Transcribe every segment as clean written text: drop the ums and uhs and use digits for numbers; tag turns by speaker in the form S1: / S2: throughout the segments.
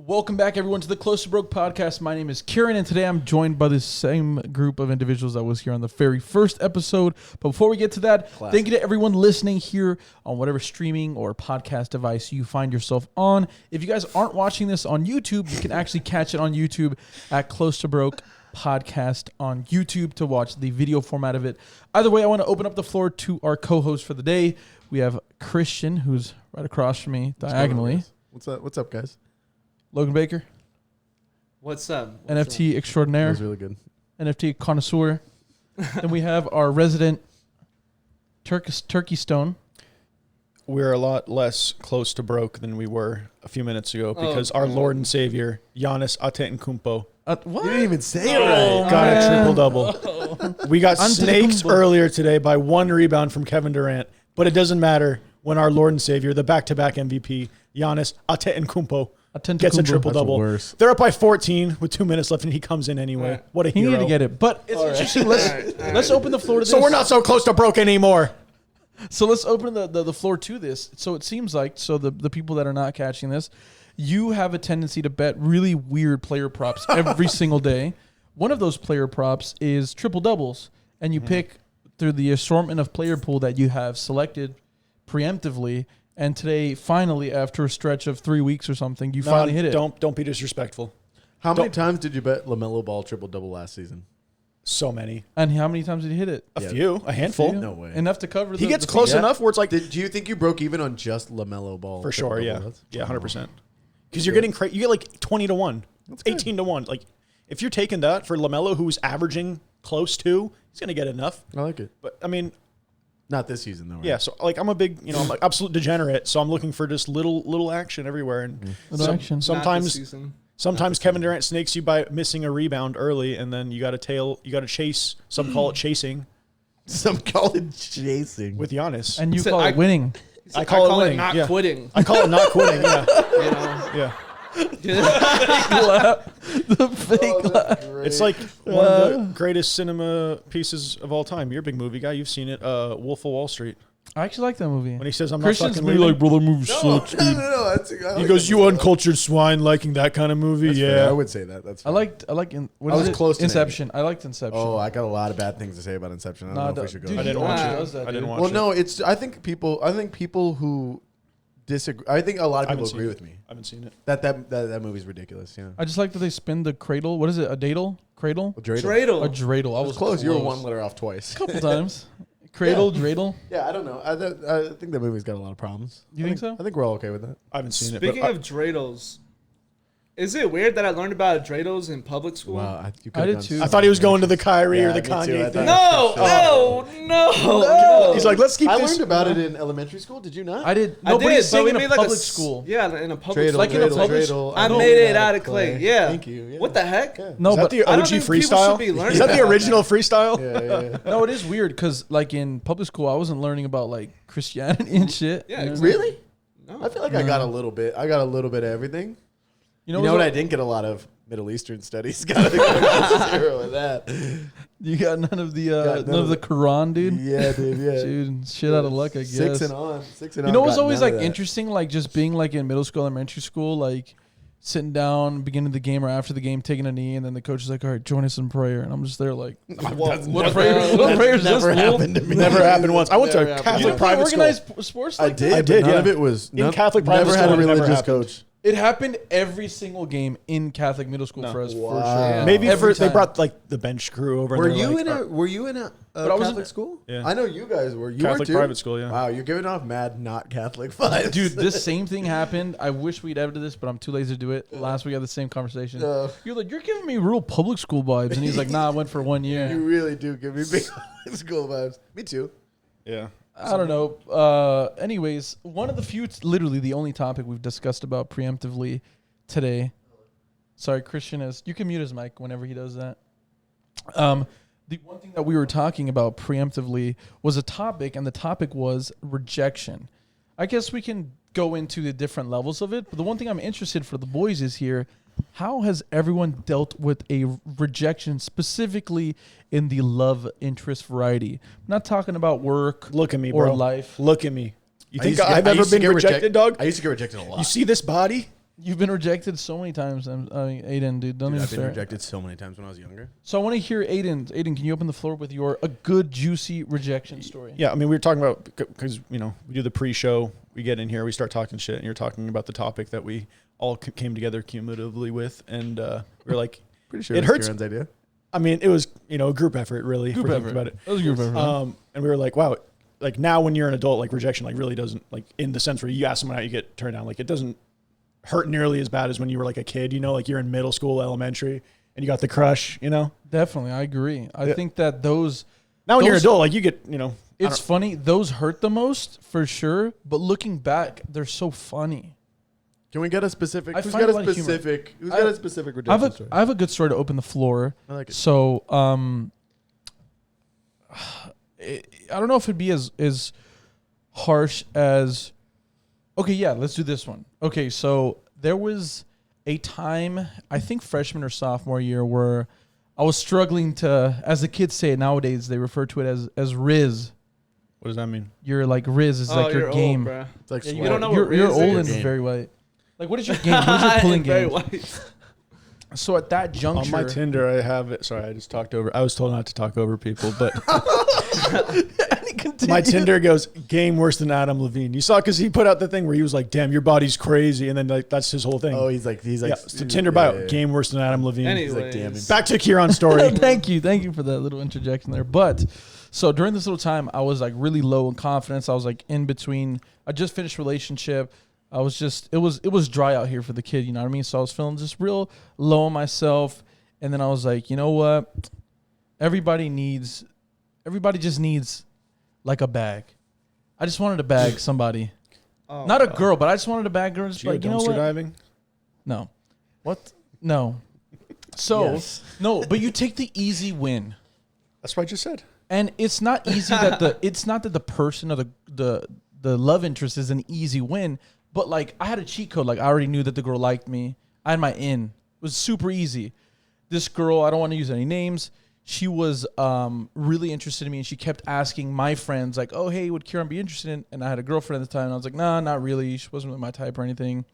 S1: Welcome back, everyone, to the Close to Broke podcast. My name is Kiran, and today I'm joined by the same group of individuals that was here on the very first episode. But before we get to that, thank you to everyone listening here on whatever streaming or podcast device you find yourself on. If you guys aren't watching this on YouTube, you can actually catch it on YouTube at Close to Broke podcast on YouTube to watch the video format of it. Either way, I want to open up the floor to our co-host for the day. We have Christian, who's right across from me diagonally.
S2: What's up, guys?
S1: Logan Baker.
S3: What's up?
S1: NFT extraordinaire.
S2: That was really good.
S1: NFT connoisseur. Then we have our resident Turkey Stone.
S4: We're a lot less close to broke than we were a few minutes ago because our Lord and Savior, Giannis Antetokounmpo,
S1: What?
S2: You didn't even say it right.
S4: got a triple-double. We got snakes earlier today by one rebound from Kevin Durant, but it doesn't matter when our Lord and Savior, the back-to-back MVP, Giannis Antetokounmpo, gets a triple-double. They're up by 14 with 2 minutes left, and he comes in anyway. Right. What a hero.
S1: He needed to get it. But it's interesting. Let's open the floor to this.
S4: So we're not so close to broke anymore.
S1: So let's open the floor to this. So it seems like, the people that are not catching this, you have a tendency to bet really weird player props every single day. One of those player props is triple-doubles, and you pick through the assortment of player pool that you have selected preemptively. And today, finally, after a stretch of 3 weeks or something, you finally hit it.
S4: Don't be disrespectful.
S2: How many times did you bet LaMelo Ball triple-double last season?
S4: So many.
S1: And how many times did you hit it?
S4: A handful.
S2: No way.
S1: Enough to cover.
S4: He gets close enough where it's like.
S2: Do you think you broke even on just LaMelo Ball?
S4: For sure, yeah. Yeah, 100%. Because you're getting you get like 20 to 1, 18 to 1. Like, if you're taking that for LaMelo, who's averaging close to, he's going to get enough.
S2: I like it.
S4: But, I mean.
S2: Not this season, though, right?
S4: Yeah, so, like, I'm a big, I'm like absolute degenerate, so I'm looking for just little action everywhere. And sometimes Kevin Durant snakes you by missing a rebound early, and then you got to chase. Some call it chasing.
S2: Some call it chasing.
S4: With Giannis.
S1: And you call it winning.
S4: I call it winning.
S3: Not quitting.
S4: I call it not quitting, yeah. Yeah.
S1: The fake laugh.
S4: It's like one of the greatest cinema pieces of all time. You're a big movie guy. You've seen it. Wolf of Wall Street.
S1: I actually like that movie.
S4: When he says, I'm
S1: Christian's
S4: not fucking leaving.
S1: brother, movie sucks, dude.
S2: No.
S4: He goes, you uncultured swine liking that kind of movie?
S2: That's
S4: yeah.
S2: fair. I would say that. That's fair.
S1: I liked
S2: close to
S1: Inception. I liked Inception.
S2: Oh, I got a lot of bad things to say about Inception. I don't know if we should go.
S1: Dude,
S4: I didn't watch it.
S1: I didn't
S4: watch
S2: Well,
S4: it.
S2: no, it's. I think people who disagree. I think a lot of people agree with me.
S4: I haven't seen it.
S2: That movie's ridiculous. Yeah.
S1: I just like that they spin the cradle. What is it? A daddle? Cradle?
S2: A dreidel.
S3: Dreidel.
S1: A dreidel. I was
S2: close. You were one letter off twice.
S1: A couple times. Cradle, dreidel.
S2: Yeah, I don't know. I think that movie's got a lot of problems.
S1: You think so?
S2: I think we're all okay with that.
S4: I haven't seen
S3: Speaking of dreidels, is it weird that I learned about dreidels in public school?
S2: Wow,
S1: I did too.
S4: I thought he was going to the Kyrie or the
S2: me too.
S4: Kanye
S2: I
S4: thing.
S3: No.
S4: He's like, let's keep
S2: I
S4: this.
S2: learned about it in elementary school. Did you not?
S1: I did.
S3: I
S1: Nobody's
S3: did,
S1: saying
S3: but
S1: in
S3: we
S1: a
S3: made
S1: public
S3: like
S1: school.
S3: Yeah, in a public
S2: Dreidel,
S3: school.
S1: Like in a public
S2: dreidel.
S3: I
S2: know
S3: made it
S2: how
S3: out
S2: to
S3: of clay. Yeah.
S2: Thank you. Yeah.
S3: What the heck?
S2: Yeah.
S1: No,
S4: Is that
S1: but
S4: the
S3: I don't
S4: OG
S3: think people
S4: freestyle?
S3: should be learning
S4: Is that the
S3: about
S4: original freestyle?
S2: Yeah.
S1: no, it is weird because like in public school, I wasn't learning about like Christianity and shit.
S3: Yeah,
S1: you know?
S3: exactly.
S2: Really?
S3: No.
S2: I feel like I got a little bit. I got a little bit of everything.
S1: You know
S2: what? I didn't get a lot of Middle Eastern studies. Got zero with that.
S1: You got none of the Quran, dude.
S2: Yeah, dude. Yeah,
S1: Dude, shit out of luck, I guess.
S2: 6 and on.
S1: You know what's
S2: got
S1: always
S2: none
S1: like
S2: of that.
S1: interesting, like just being like in middle school, elementary school, like sitting down, beginning of the game or after the game, taking a knee, and then the coach is like, "All right, join us in prayer," and I'm just there like, "What prayers
S2: never happened to me.
S4: Never happened once. I went to a
S3: Never happened.
S4: Catholic
S1: You
S4: private school.
S1: organized sports like that?
S2: I did. None of it was
S4: In Catholic private
S2: never
S4: school,
S2: had a
S4: it never
S2: religious
S4: happened.
S2: coach.
S1: It happened every single game in Catholic middle school for us, for sure.
S4: Maybe
S1: Every
S4: they
S1: time.
S4: brought like the bench crew over.
S2: Were
S4: and
S2: you
S4: like,
S2: in a
S1: I wasn't-
S2: Catholic school?
S4: Yeah.
S2: I know you guys were. You
S4: Catholic
S2: were too?
S4: private school? Yeah.
S2: Wow, you're giving off mad not Catholic vibes,
S1: Dude, this same thing happened. I wish we'd edited this, but I'm too lazy to do it. Last week I had the same conversation. You're like, you're giving me real public school vibes. And he's like, nah, I went for 1 year.
S2: You really do give me big school vibes. Me too.
S4: Yeah.
S1: I don't know. Anyways, one of the few, literally the only topic we've discussed about preemptively today. Sorry, Christian you can mute his mic whenever he does that. The one thing that we were talking about preemptively was a topic, and the topic was rejection. I guess we can go into the different levels of it, but the one thing I'm interested for the boys is here, how has everyone dealt with a rejection specifically in the love interest variety? I'm not talking about work
S4: Look at me,
S1: or
S4: bro.
S1: life.
S4: Look at me. You
S2: I
S4: think
S2: used to get-
S4: I've
S2: I
S4: ever
S2: used to
S4: been
S2: get
S4: rejected, dog?
S2: I used to get rejected a lot.
S4: You see this body?
S1: You've been rejected so many times. I mean, Aidan, dude, don't even
S2: I've been
S1: stare.
S2: rejected so many times when I was younger.
S1: So I want to hear Aidan. Aidan, can you open the floor with a good, juicy rejection story?
S4: Yeah, I mean, we were talking about, because, we do the pre-show, we get in here, we start talking shit, and you're talking about the topic that we all came together cumulatively with, and we were like,
S2: Pretty sure
S4: it hurts.
S2: Kiran's idea.
S4: I mean, it was, a group effort, really.
S1: Group
S4: if we're
S1: effort.
S4: thinking about it.
S1: It was a group effort.
S4: And we were like, wow, like now when you're an adult, like rejection, like really doesn't, like in the sense where you ask someone out, you get turned down, like it doesn't hurt nearly as bad as when you were like a kid, like you're in middle school, elementary, and you got the crush,
S1: Definitely, I agree. I think that those...
S4: Now when you're an adult, like you get,
S1: It's funny. Those hurt the most, for sure. But looking back, they're so funny.
S2: Can we get a specific?
S1: I
S2: Who's
S1: find
S2: got
S1: a lot
S2: a
S1: of humor.
S2: specific? Who's got a specific
S1: I
S2: rejection story?
S1: have a good story to open the floor.
S2: I like it.
S1: So, I don't know if it'd be as harsh as... Okay, yeah, let's do this one. Okay, so there was a time, I think freshman or sophomore year, where I was struggling to, as the kids say it nowadays, they refer to it as Riz.
S4: What does that mean?
S1: You're like Riz is like your
S3: you're
S1: game.
S3: Old, bro.
S2: It's like
S1: Yeah,
S3: You don't know
S1: you're,
S3: what
S1: you're
S3: Riz
S1: old
S3: is?
S1: and very white. Like, what is your game? What is your pulling
S3: Very
S1: game?
S3: white.
S1: So at that juncture,
S4: On my Tinder, I have it. Sorry, I just talked over. I was told not to talk over people, but my Tinder goes game worse than Adam Levine. You saw because he put out the thing where he was like, "Damn, your body's crazy," and then like that's his whole thing.
S2: Oh, he's like,
S4: yeah. So Tinder bio game worse than Adam Levine.
S2: He's like, damn.
S3: Anyways.
S4: Back to Kiran's story.
S1: Thank you for that little interjection there. But so during this little time, I was like really low in confidence. I was like in between. I just finished relationship. I was just it was dry out here for the kid. You know what I mean? So I was feeling just real low on myself. And then I was like, you know what? Everybody just needs like a bag. I just wanted to bag somebody.
S3: Oh,
S1: Not a girl, but I just wanted to bag her. Just
S4: Did you
S1: like,
S4: go
S1: you know
S4: dumpster
S1: what?
S4: diving?
S1: No. What? No. So,
S2: Yes.
S1: no, but you take the easy win.
S4: That's what I just said.
S1: And it's not easy it's not that the person or the love interest is an easy win, but like I had a cheat code. Like I already knew that the girl liked me. I had my in. It was super easy. This girl, I don't want to use any names. She was really interested in me, and she kept asking my friends, like, "Oh, hey, would Kiran be interested in?" And I had a girlfriend at the time, and I was like, "Nah, not really. She wasn't really my type or anything."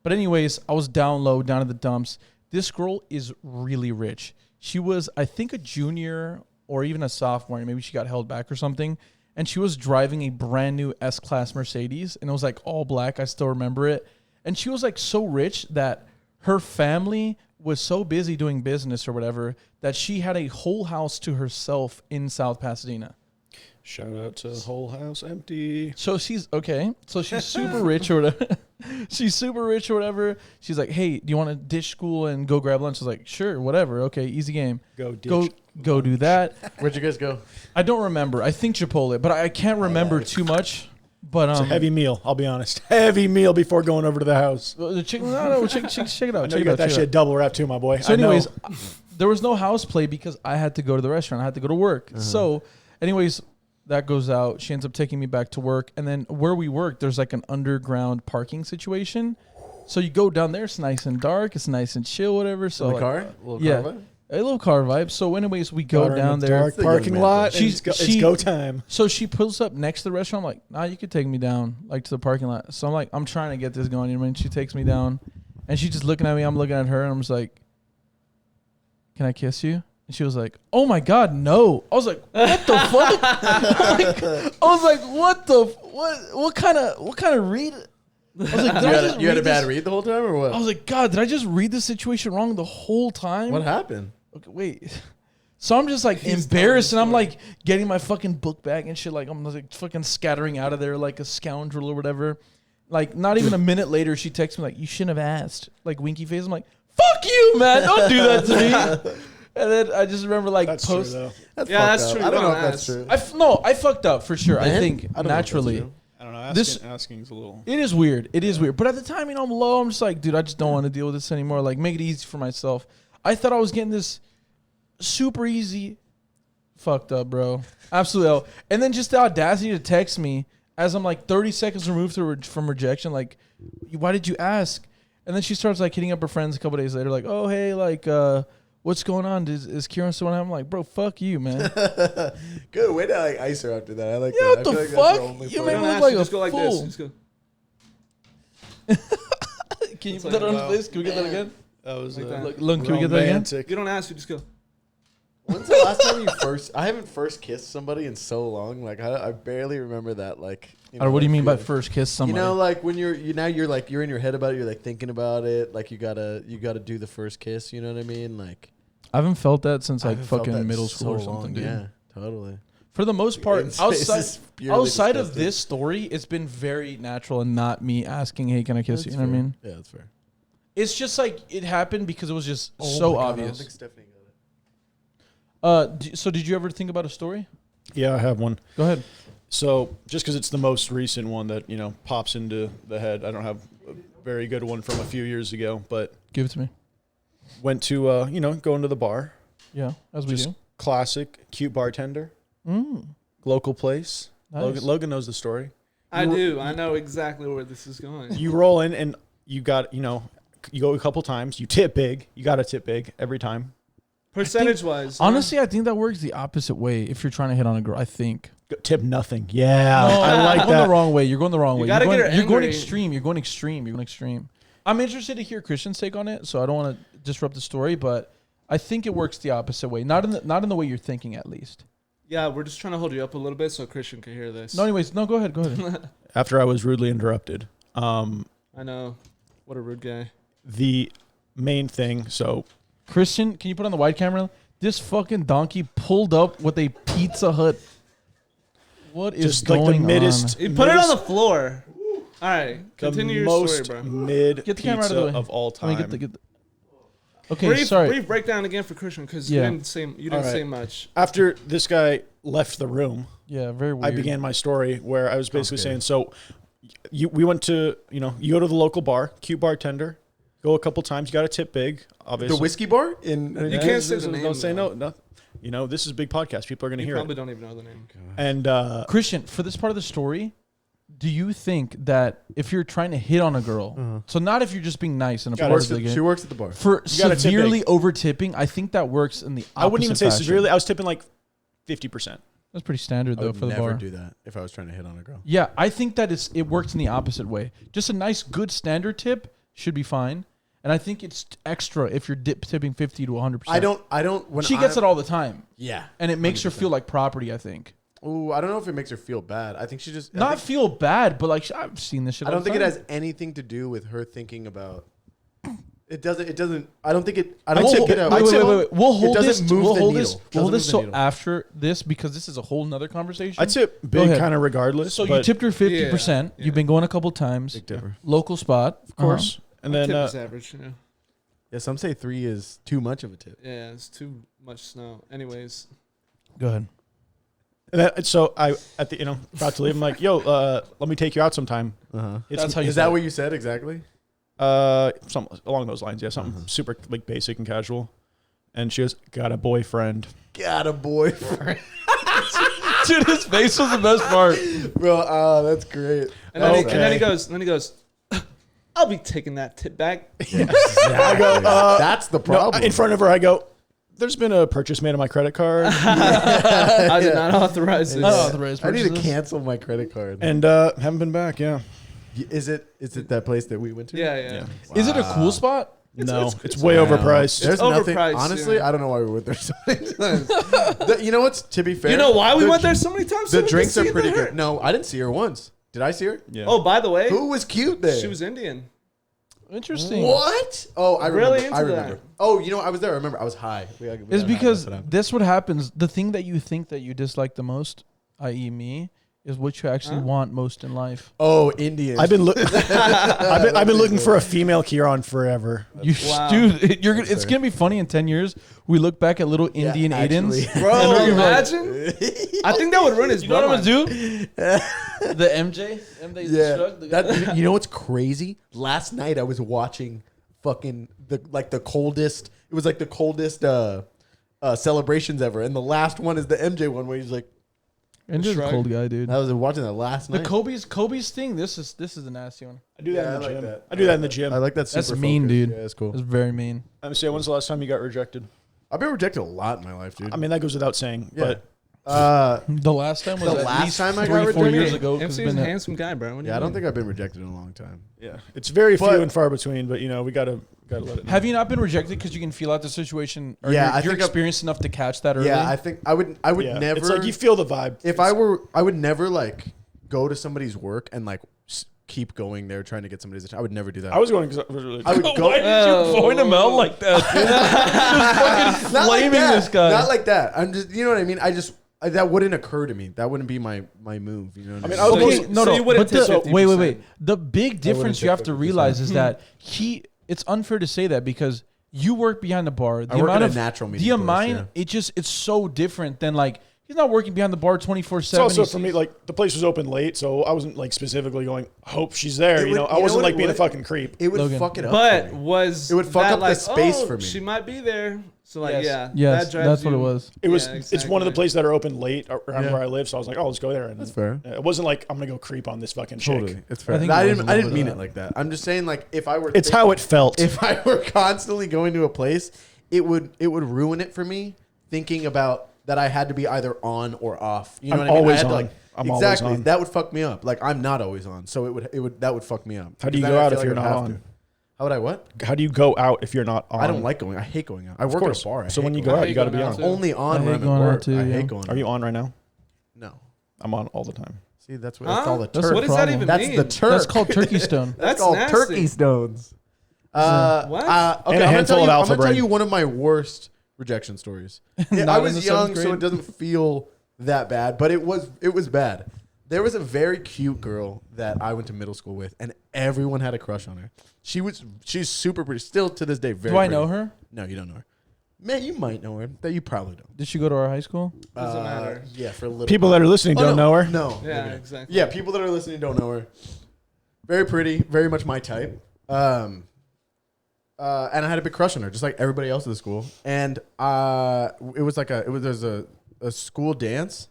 S1: But anyways, I was down low, down in the dumps. This girl is really rich. She was, I think, a junior or even a sophomore. Maybe she got held back or something. And she was driving a brand new S-Class Mercedes, and it was like all black. I still remember it. And she was like so rich that her family was so busy doing business or whatever that she had a whole house to herself in South Pasadena.
S4: Shout out to Whole House Empty.
S1: So she's okay. So she's super rich or whatever. She's super rich or whatever. She's like, "Hey, do you want to ditch school and go grab lunch?" I was like, "Sure, whatever. Okay, easy game.
S4: Go ditch.
S1: Go do that."
S2: Where'd you guys go?
S1: I don't remember. I think Chipotle, but I can't remember too much. But
S4: It's a heavy meal, I'll be honest. Heavy meal before going over to the house.
S1: the chicken. No, check it out.
S4: I know
S1: Check
S4: you
S1: it
S4: got
S1: out,
S4: that
S1: check it
S4: shit
S1: out.
S4: double wrapped too, my boy.
S1: So,
S4: I know.
S1: anyways, there was no house play because I had to go to the restaurant. I had to go to work. So, anyways, that goes out. She ends up taking me back to work, and then where we work, there's like an underground parking situation. So you go down there. It's nice and dark. It's nice and chill, whatever. So
S2: In the
S1: like,
S2: car? Little
S1: yeah.
S2: car vibe?
S1: a little car vibe. So, anyways, we go
S4: Got her in
S1: down
S4: the
S1: there.
S4: dark
S2: It's a young
S4: parking
S2: man
S4: lot.
S2: thing.
S4: And it's go time.
S1: So she pulls up next to the restaurant. I'm like, "Nah, you could take me down, like to the parking lot." So I'm like, I'm trying to get this going. You know what I mean? She takes me down, and she's just looking at me. I'm looking at her, and I'm just like, "Can I kiss you?" And she was like, "Oh my God, no!" I was like, "What the fuck?" I was like, What kind of read?" I was like,
S2: You had a bad read the whole time, or what?
S1: I was like, "God, did I just read the situation wrong the whole time?"
S2: What happened?
S1: Okay, wait. So I'm just like embarrassed, and I'm like getting my fucking book bag and shit. Like I'm like fucking scattering out of there like a scoundrel or whatever. Like not even a minute later, she texts me like, "You shouldn't have asked." Like winky face. I'm like, "Fuck you, man! Don't do that to me." And then I just remember like
S4: That's
S1: post.
S4: true, though.
S2: That's
S3: Yeah,
S2: fucked
S3: that's
S2: up.
S3: true.
S2: I don't know if
S3: Don't
S2: that's
S3: ask.
S2: true.
S1: I fucked up for sure. I
S2: Man?
S1: think
S2: I don't know if that's
S1: naturally.
S2: true.
S4: I don't know.
S1: This-
S4: Asking's a little.
S1: It is weird. It is weird. But at the time, I'm low. I'm just like, dude, I just don't want to deal with this anymore. Like, make it easy for myself. I thought I was getting this super easy. Fucked up, bro. Absolutely. Hell. And then just the audacity to text me as I'm like 30 seconds removed from rejection. Like, why did you ask? And then she starts like hitting up her friends a couple days later. Like, oh, hey, like, what's going on? Is Kiran still on? I'm like, bro, fuck you, man.
S2: Good way to like ice her after that. I like
S1: Yeah,
S2: that.
S1: what
S2: I
S1: the
S2: feel like that's
S1: fuck?
S2: only
S1: You
S2: play.
S1: made
S3: Don't
S1: me look
S3: ask,
S1: like
S3: you
S1: a
S3: just go like
S1: fool.
S3: this. Just go.
S1: Can you
S3: It's
S1: put
S3: like,
S1: that on
S4: wow.
S1: his face? Can we get that again?
S4: That was
S3: Like that.
S1: Look, can we get that again?
S4: romantic.
S3: You don't ask, you just go.
S2: When's the last time you first? I haven't first kissed somebody in so long. Like I barely remember that. Like,
S1: What do you mean by
S2: feeling.
S1: first kiss somebody?
S2: You know, like when you're like you're in your head about it. You're like thinking about it. Like you gotta do the first kiss. You know what I mean? Like
S1: I haven't felt that since
S2: I
S1: like
S2: haven't felt that
S1: fucking
S2: in
S1: middle
S2: so
S1: school or
S2: long.
S1: something, dude.
S2: Yeah, totally.
S1: For the most part,
S2: It's
S1: outside
S2: just purely
S1: outside of
S2: disgusting.
S1: this story, it's been very natural and not me asking, "Hey, can I kiss you?" You know what I mean?
S2: Yeah, that's fair.
S1: It's just like it happened because it was just
S2: Oh
S1: so
S2: my God, I don't
S1: obvious.
S2: think Stephanie got it.
S1: So did you ever think about a story?
S4: Yeah, I have one.
S1: Go ahead.
S4: So just because it's the most recent one that pops into the head, I don't have a very good one from a few years ago, but
S1: Give it to me.
S4: went to going to the bar,
S1: Yeah, as we
S4: just
S1: do.
S4: classic cute bartender,
S1: Mm,
S4: local place.
S1: nice.
S4: Logan knows the story.
S3: I do. I know exactly where this is going.
S4: You roll in and you got you go a couple times. You tip big. You got to tip big every time.
S3: Percentage wise.
S1: Honestly, I think that works the opposite way if you're trying to hit on a girl. I think.
S4: Tip nothing. Yeah,
S1: No,
S4: I like
S1: you're going
S4: that.
S1: the wrong way. You're going the wrong
S3: You
S1: way.
S3: gotta
S1: You're
S3: get
S1: going,
S3: her
S1: you're going
S3: angry.
S1: extreme. You're going extreme. You're going extreme. I'm interested to hear Christian's take on it, so I don't want to disrupt the story, but I think it works the opposite way. Not in the way you're thinking, at least.
S3: Yeah, we're just trying to hold you up a little bit so Christian can hear this.
S1: No, anyways, no, go ahead. Go ahead.
S4: After I was rudely interrupted,
S3: I know. What a rude guy.
S4: the main thing. So
S1: Christian, can you put on the wide camera? This fucking donkey pulled up with a Pizza Hut. What is
S4: just like
S1: going
S4: the middest.
S3: You put it on the floor. All right, continue
S4: the
S3: your
S4: most
S3: story, bro.
S4: mid
S1: Get the camera out
S4: pizza
S1: of the way.
S4: of all
S1: Let
S4: time.
S1: me get the. Okay, sorry.
S3: Brief breakdown again for Christian because
S1: Yeah.
S3: you didn't
S4: All right.
S3: say much.
S4: After this guy left the room,
S1: Yeah, very weird.
S4: I began my story where I was basically
S2: Complicated.
S4: saying, so we went to, you go to the local bar, cute bartender, go a couple times. You got to tip big, obviously.
S2: The whiskey bar in.
S3: You can't say the name,
S4: Don't say
S3: though.
S4: no. This is a big podcast. People are going to
S3: You
S4: hear
S3: probably
S4: it.
S3: don't even know the name.
S4: And
S1: Christian, for this part of the story, do you think that if you're trying to hit on a girl, so not if you're just being nice in a
S4: Gotta
S1: part
S2: Works
S1: of the
S2: at, she
S1: game,
S2: works at the bar.
S1: for
S4: You gotta tip
S1: severely
S4: big.
S1: over tipping, I think that works in the opposite
S4: I wouldn't even say
S1: fashion.
S4: severely. I was tipping like 50%.
S1: That's pretty standard
S2: I
S1: though
S2: would
S1: for the
S2: never
S1: bar.
S2: do that if I was trying to hit on a girl.
S1: Yeah, I think that it works in the opposite way. Just a nice, good standard tip should be fine, and I think it's extra if you're tipping 50 to 100%.
S2: I don't. When
S1: She gets it all the time,
S2: Yeah,
S1: and it makes her
S2: 100%.
S1: feel like property. I think
S2: Ooh, I don't know if it makes her feel bad. I think she just I
S1: not
S2: think-
S1: feel bad, but like I've seen this shit.
S2: I
S1: all
S2: don't
S1: the
S2: think it
S1: time.
S2: has anything to do with her thinking about. It doesn't. It doesn't. I don't think it. I
S1: We'll
S2: don't think
S1: hold-
S2: it.
S1: wait. We'll hold this.
S2: doesn't move
S1: We'll
S2: the
S1: hold
S2: needle.
S1: this.
S2: Doesn't
S1: We'll hold
S2: move
S1: this
S2: the
S1: till
S2: needle.
S1: after this because this is a whole nother conversation.
S4: I tip
S1: Go
S4: big
S1: ahead.
S4: kind of regardless.
S1: So you
S4: but
S1: tipped her 50%.
S3: Yeah.
S1: You've been going a couple times.
S2: Big dipper.
S1: Local spot,
S4: of course. And
S3: My
S4: then
S3: tip is average, you know.
S2: Yeah, some say 3 is too much of a tip.
S3: Yeah, it's too much snow. Anyways,
S1: Go ahead.
S4: so I at the about to leave. I'm like, yo, let me take you out sometime.
S1: That's how you
S2: Is that what you said exactly?
S4: Something along those lines. Yeah, something super like basic and casual. And she goes, got a boyfriend.
S2: Got a boyfriend,
S1: Dude, his face was the best part.
S2: bro. That's great.
S3: and then,
S4: Okay.
S3: and then he goes, I'll be taking that tip back.
S2: I go. That's the
S4: No,
S2: problem.
S4: in front of her, I go, there's been a purchase made on my credit card.
S3: I did not authorize this.
S1: Not authorized
S2: I need to
S1: purchases.
S2: cancel my credit card.
S4: And haven't been back, yeah.
S2: Is it that place that we went to?
S3: Yeah.
S1: Is it a cool spot?
S4: No,
S3: it's-
S4: it's way
S2: Wow.
S4: overpriced.
S2: There's nothing.
S3: overpriced,
S2: Honestly,
S3: yeah.
S2: I don't know why we went there so many times. You know what's? To be fair,
S3: You know why we
S2: the-
S3: went there so many times?
S2: The
S3: So we could
S2: drinks are
S3: see
S2: pretty
S3: her.
S2: good. No, I didn't see her once. Did I see her?
S4: Yeah.
S3: Oh, by the way,
S2: Who was cute there?
S3: she was Indian.
S1: Interesting.
S2: What? Oh, I remember.
S3: Really into
S2: I remember.
S3: that.
S2: Oh, you know, I was there. I remember. I was high.
S1: It's because that's what happens. The thing that you think that you dislike the most, i.e., me, is what you actually want most in life.
S2: Oh, Indian.
S4: I've been I've been looking for a female Kiran forever.
S1: You,
S3: Wow.
S1: dude, it's
S2: fair.
S1: gonna be funny in 10 years. We look back at little Indian Aidans.
S2: actually.
S3: Bro,
S1: And we're gonna be like,
S3: imagine. I think that would ruin his
S1: You know what I'm gonna
S3: bloodline.
S1: do? The MJ,
S2: Yeah.
S1: Shrug, the guy-
S2: That, you know what's crazy? Last night I was watching fucking the coldest. It was like the coldest celebrations ever, and the last one is the MJ one where he's like,
S1: MJ's a
S3: Shrug.
S1: cold guy, dude.
S2: I was watching that last
S1: The
S2: night.
S1: Kobe's thing. This is a nasty one.
S4: I do
S2: Yeah,
S4: that in
S2: I
S4: the
S2: like
S4: gym.
S2: that.
S4: I do that in the gym.
S2: I like that.
S1: That's
S2: super
S1: mean,
S2: focus.
S1: dude.
S2: Yeah, it's cool.
S1: It's very mean.
S4: I'm saying, when's the last time you got rejected?
S2: I've been rejected a lot in my life, dude.
S4: I mean, that goes without saying.
S2: Yeah.
S4: But
S1: The last time was
S2: The
S1: at
S2: last
S1: least
S2: time I
S1: 3
S2: got
S1: 4 years
S2: rejected?
S1: ago. 'cause
S3: MC's
S1: it's
S3: a
S1: been
S3: handsome guy, bro. What do you
S2: Yeah, I don't
S3: mean?
S2: think I've been rejected in a long time.
S4: Yeah, it's very
S2: But-
S4: few and far between. But we gotta let it. Know.
S1: Have you not been rejected because you can feel out the situation? Or
S2: Yeah, I
S1: you're
S2: think
S1: experienced enough to catch that early.
S2: Yeah, I think I would
S4: Yeah.
S2: never.
S4: It's like you feel the vibe.
S2: If I would never like go to somebody's work and like keep going there trying to get somebody's attention. I would never do that.
S4: I was going because I was really.
S2: I would go.
S1: Why did you point him out like that? Just fucking
S2: Not like
S1: flaming
S2: that.
S1: this guy.
S2: Not like that. I'm just, you know what I mean. That wouldn't occur to me. That wouldn't be my move. You know what I mean?
S4: I was
S1: Okay,
S4: also-
S1: no,
S3: so
S1: no.
S3: you wouldn't
S1: But
S3: take
S1: wait.
S3: 50%.
S1: The big difference you have to
S2: 50%.
S1: realize is that it's unfair to say that because you work behind the bar. The
S2: I work
S1: amount
S2: at a
S1: of
S2: natural
S1: the
S2: meeting place,
S1: amount,
S2: yeah.
S1: it's so different than like he's not working behind the bar 24/7.
S4: It's also for me, like the place was open late, so I wasn't like specifically going, hope she's there.
S2: It would-
S4: I
S2: you
S4: wasn't
S2: know
S4: like
S2: what
S4: being
S2: it
S4: a fucking creep.
S2: It would
S1: Logan.
S2: fuck it up.
S3: But
S2: for me.
S3: was
S2: It would fuck
S3: that
S2: up the
S3: like,
S2: space
S3: oh,
S2: for me.
S3: She might be there. So like,
S4: Yes.
S1: Yes,
S3: that drives
S1: that's what it
S3: you-
S1: was.
S4: It was.
S3: Yeah,
S4: It's one of the
S3: exactly.
S4: places that are open late around
S2: Yeah.
S4: where I live, so I was like, oh, let's go there. And
S2: That's fair.
S4: It wasn't like I'm gonna go creep on this fucking chick.
S2: Totally, it's fair.
S1: I think
S2: I
S1: it was
S2: didn't.
S1: a
S2: I
S1: little
S2: didn't
S1: bit
S2: mean
S1: of
S2: it like that. I'm just saying, like, if I were,
S4: It's how it felt.
S2: If I were constantly going to a place, it would ruin it for me. Thinking about that, I had to be either on or off. You know
S4: I'm
S2: what I mean?
S4: always
S2: I had to,
S4: on.
S2: like,
S4: I'm always
S2: exactly.
S4: on.
S2: That would fuck me up. Like I'm not always on, so that would fuck me up.
S4: How do you
S2: Because
S4: go
S2: then I
S4: out
S2: feel
S4: if you're
S2: I would
S4: not
S2: have
S4: on?
S2: to. How would I what?
S4: How do you go out if you're not on?
S2: I don't like going. I hate going out. I work
S4: course.
S2: at a bar. I
S4: So
S2: hate
S4: when you
S2: going
S4: go
S3: I
S4: out,
S3: hate
S4: you got to
S3: going
S4: be
S3: out
S4: on.
S3: too.
S2: only on
S1: I
S2: when
S1: hate
S2: I'm at
S1: going out
S2: work.
S1: too,
S2: I
S1: yeah.
S2: hate going.
S4: Are you on right now?
S2: No.
S4: I'm on all the time.
S2: See, that's what
S3: Huh?
S2: that's all the
S1: That's
S2: turk.
S3: What does that
S1: problem.
S3: even
S2: That's
S3: mean?
S2: the turk.
S1: That's called Turkey Stone.
S3: That's
S2: called
S3: nasty.
S2: turkey stones.
S3: What?
S2: Okay,
S4: And a
S2: I'm gonna
S4: handful
S2: tell
S4: of
S2: you. I'm
S4: alpha
S2: gonna tell
S4: brain.
S2: you one of my worst rejection stories.
S1: Not
S2: I
S1: in
S2: was
S1: the
S2: young,
S1: 7th
S2: so
S1: grade?
S2: it doesn't feel that bad, but it was bad. There was a very cute girl that I went to middle school with, and everyone had a crush on her. She's super pretty, still to this day. Very.
S1: Do I
S2: pretty.
S1: know her?
S2: No, you don't know her. Man, you might know her. That you probably don't.
S1: Did she go to our high school?
S3: Doesn't matter.
S2: Yeah, for a little.
S4: People that are listening
S2: Oh,
S4: don't know her.
S2: No.
S3: Yeah,
S2: maybe not.
S3: exactly.
S2: Yeah, people that are listening don't know her. Very pretty, very much my type. And I had a big crush on her, just like everybody else at the school. And there's a school dance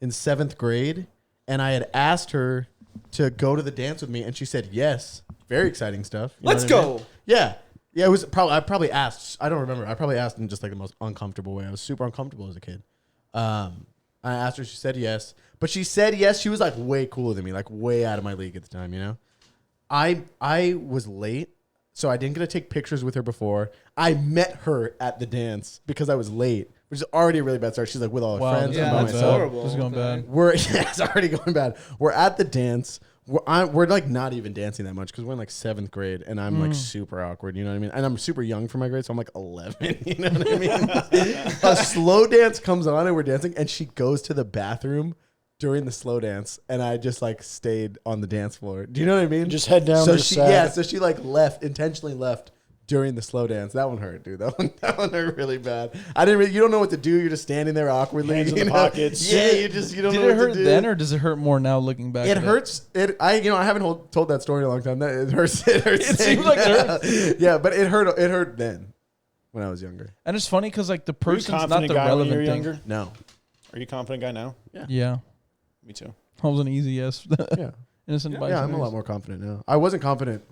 S2: in 7th grade, and I had asked her to go to the dance with me, and she said yes. Very exciting stuff. You know
S3: Let's
S2: what I mean?
S3: go.
S2: Yeah. Yeah, it was probably. I probably asked. I don't remember. I probably asked in just like the most uncomfortable way. I was super uncomfortable as a kid. I asked her. She said yes, but she said yes. She was like way cooler than me, like way out of my league at the time. You know, I was late, so I didn't get to take pictures with her before. I met her at the dance because I was late, which is already a really bad start. She's like with all her
S1: Wow,
S2: friends.
S3: Yeah,
S2: and by
S3: that's
S2: myself.
S3: horrible.
S1: This is going
S3: Okay.
S1: bad.
S2: It's already going bad. We're at the dance. We're like not even dancing that much because we're in like 7th grade and I'm like super awkward, you know what I mean? And I'm super young for my grade, so I'm like 11, you know what I mean? A slow dance comes on and we're dancing, and she goes to the bathroom during the slow dance, and I just like stayed on the dance floor. Do you know what I mean?
S4: Just head down.
S2: So
S4: just
S2: she
S4: sad.
S2: so she like intentionally left during the slow dance. That one hurt, dude. That one hurt really bad. You don't know what to do. You're just standing there awkwardly.
S4: Hands in
S2: you
S4: the
S2: know?
S4: pockets.
S2: Yeah, you don't
S1: Did
S2: know
S1: it
S2: what
S1: hurt
S2: to do.
S1: then, or does it hurt more now looking back?
S2: It
S1: at
S2: hurts. I haven't told that story in a long time. It hurts. It hurts.
S1: It seems like it
S2: hurts. Yeah, but it hurt. It hurt then, when I was younger.
S1: And it's funny because like the
S4: Are you a
S1: person's not
S4: confident
S1: the
S4: guy when you
S1: relevant
S4: were
S1: thing.
S4: younger?
S2: No.
S4: Are you a confident guy now?
S1: Yeah,
S4: Me too.
S1: that was an easy yes.
S2: Yeah.
S1: Innocent
S2: Yeah, I'm a
S1: bystanders.
S2: lot more confident now. I wasn't confident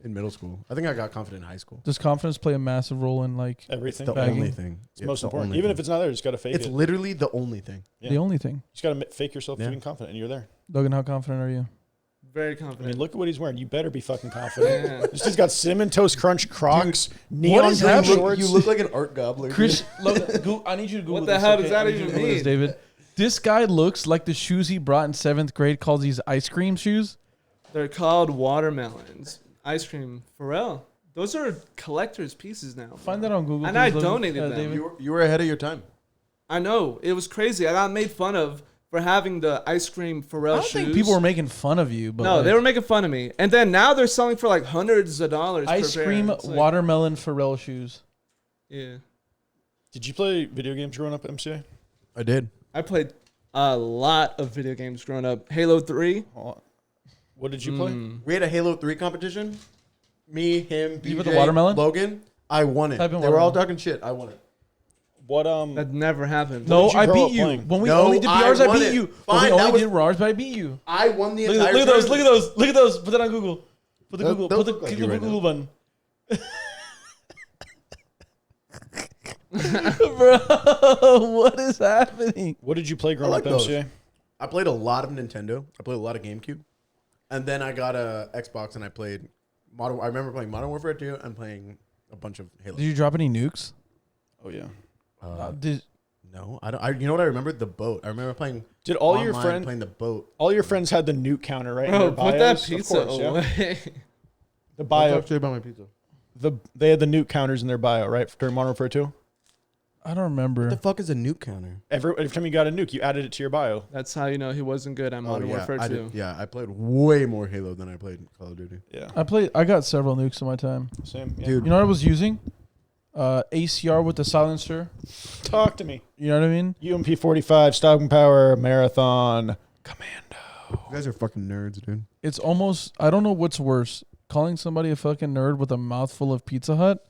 S2: in middle school. I think I got confident in high school.
S1: Does confidence play a massive role in like
S4: Everything.
S2: The
S1: Bagging.
S2: only thing.
S4: It's most important. Even if it's not there, you just got to fake
S2: it's
S4: it.
S2: literally the only thing.
S4: Yeah.
S1: the only thing?
S4: You just got to fake yourself
S2: Yeah.
S4: being confident, and you're there.
S1: Logan, how confident are you?
S3: Very
S4: I
S3: confident.
S4: mean, look at what he's wearing. You better be fucking confident.
S3: Yeah.
S4: This dude's got Cinnamon Toast Crunch Crocs,
S1: what
S4: neon
S1: is
S4: green
S1: happening?
S4: shorts.
S2: You look like an art gobbler.
S1: Chris, Logan, I need you to Google
S3: What the
S1: this,
S3: hell
S1: okay?
S3: does that
S1: I need you to
S3: even
S1: Google this,
S3: mean?
S1: David? This guy looks like the shoes he brought in 7th grade called these ice cream shoes.
S3: They're called watermelons. Ice cream. Pharrell. Those are collector's pieces now.
S1: Find that on Google.
S3: And
S1: please,
S3: I
S1: Logan.
S3: donated them.
S1: David.
S2: You were ahead of your time.
S3: I know. It was crazy. I got made fun of for having the ice cream Pharrell
S1: I don't
S3: shoes.
S1: think people were making fun of you, but
S3: No,
S1: like,
S3: they were making fun of me. And then now they're selling for like hundreds of dollars.
S1: ice
S3: per pair.
S1: cream
S3: It's like-
S1: watermelon Pharrell shoes.
S3: Yeah.
S4: Did you play video games growing up, MCA?
S2: I did.
S3: I played a lot of video games growing up. Halo 3.
S4: What did you play?
S2: We had a Halo 3 competition. Me, him,
S1: You
S2: BJ,
S1: put the watermelon?
S2: Logan. I won it.
S1: Type in
S2: They were all
S1: watermelon.
S2: talking shit. I won it.
S4: What
S3: That never happened.
S1: No,
S4: did you
S1: I
S4: grow
S1: beat
S4: up
S1: you.
S4: playing?
S1: When we
S2: No,
S1: only did
S2: I
S1: BRs, I
S2: won
S1: beat
S2: it.
S1: you. When
S2: Fine,
S1: we
S2: that
S1: only
S2: was-
S1: did RARs, but I beat you.
S2: I won the
S1: Look,
S2: entire
S1: look at those.
S2: tournament.
S1: Look at those. Look at those. Put that on Google. Put the
S2: Those-
S1: Google.
S2: those
S1: Put the
S2: look like
S1: click
S2: you
S1: the
S2: right
S1: Google
S2: now.
S1: button. Bro, what is happening?
S4: What did you play growing
S2: like
S4: up,
S2: those.
S4: MCA?
S2: I played a lot of Nintendo. I played a lot of GameCube. And then I got a Xbox and I played I remember playing Modern Warfare 2 and playing a bunch of Halo.
S1: Did you drop any nukes?
S4: Oh yeah.
S2: No, I don't. You know what I remember? The boat. I remember playing.
S4: Did all
S2: online,
S4: your friends
S2: playing the boat?
S4: All your friends had the nuke counter, right? in
S3: Bro,
S4: their
S3: put that
S4: bios? Of
S3: pizza
S4: course, yeah.
S3: away.
S4: The bio.
S2: Talk to you about my pizza.
S4: They had the nuke counters in their bio, right? During Modern Warfare 2.
S1: I don't remember.
S2: What the fuck is a nuke counter?
S4: Every time you got a nuke, you added it to your bio.
S3: That's how you know he wasn't good at Modern Warfare 2.
S2: I played way more Halo than I played Call of Duty.
S4: Yeah.
S1: I got several nukes in my time.
S4: Same. Yeah.
S2: Dude,
S1: You know what I was using? ACR with the silencer.
S4: Talk to me.
S1: You know what I mean?
S4: UMP 45, stopping power, marathon, commando.
S2: you guys are fucking nerds, dude.
S1: It's almost, I don't know what's worse, calling somebody a fucking nerd with a mouthful of Pizza Hut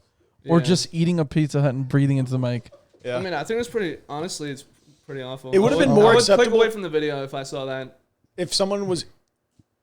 S1: or
S3: Yeah.
S1: just eating a Pizza Hut and breathing into the mic.
S4: Yeah.
S3: I mean, I think it's pretty. Honestly, it's pretty awful.
S4: It would have been
S3: I
S4: more
S3: would
S4: acceptable
S3: click away from the video if I saw that.
S4: if someone was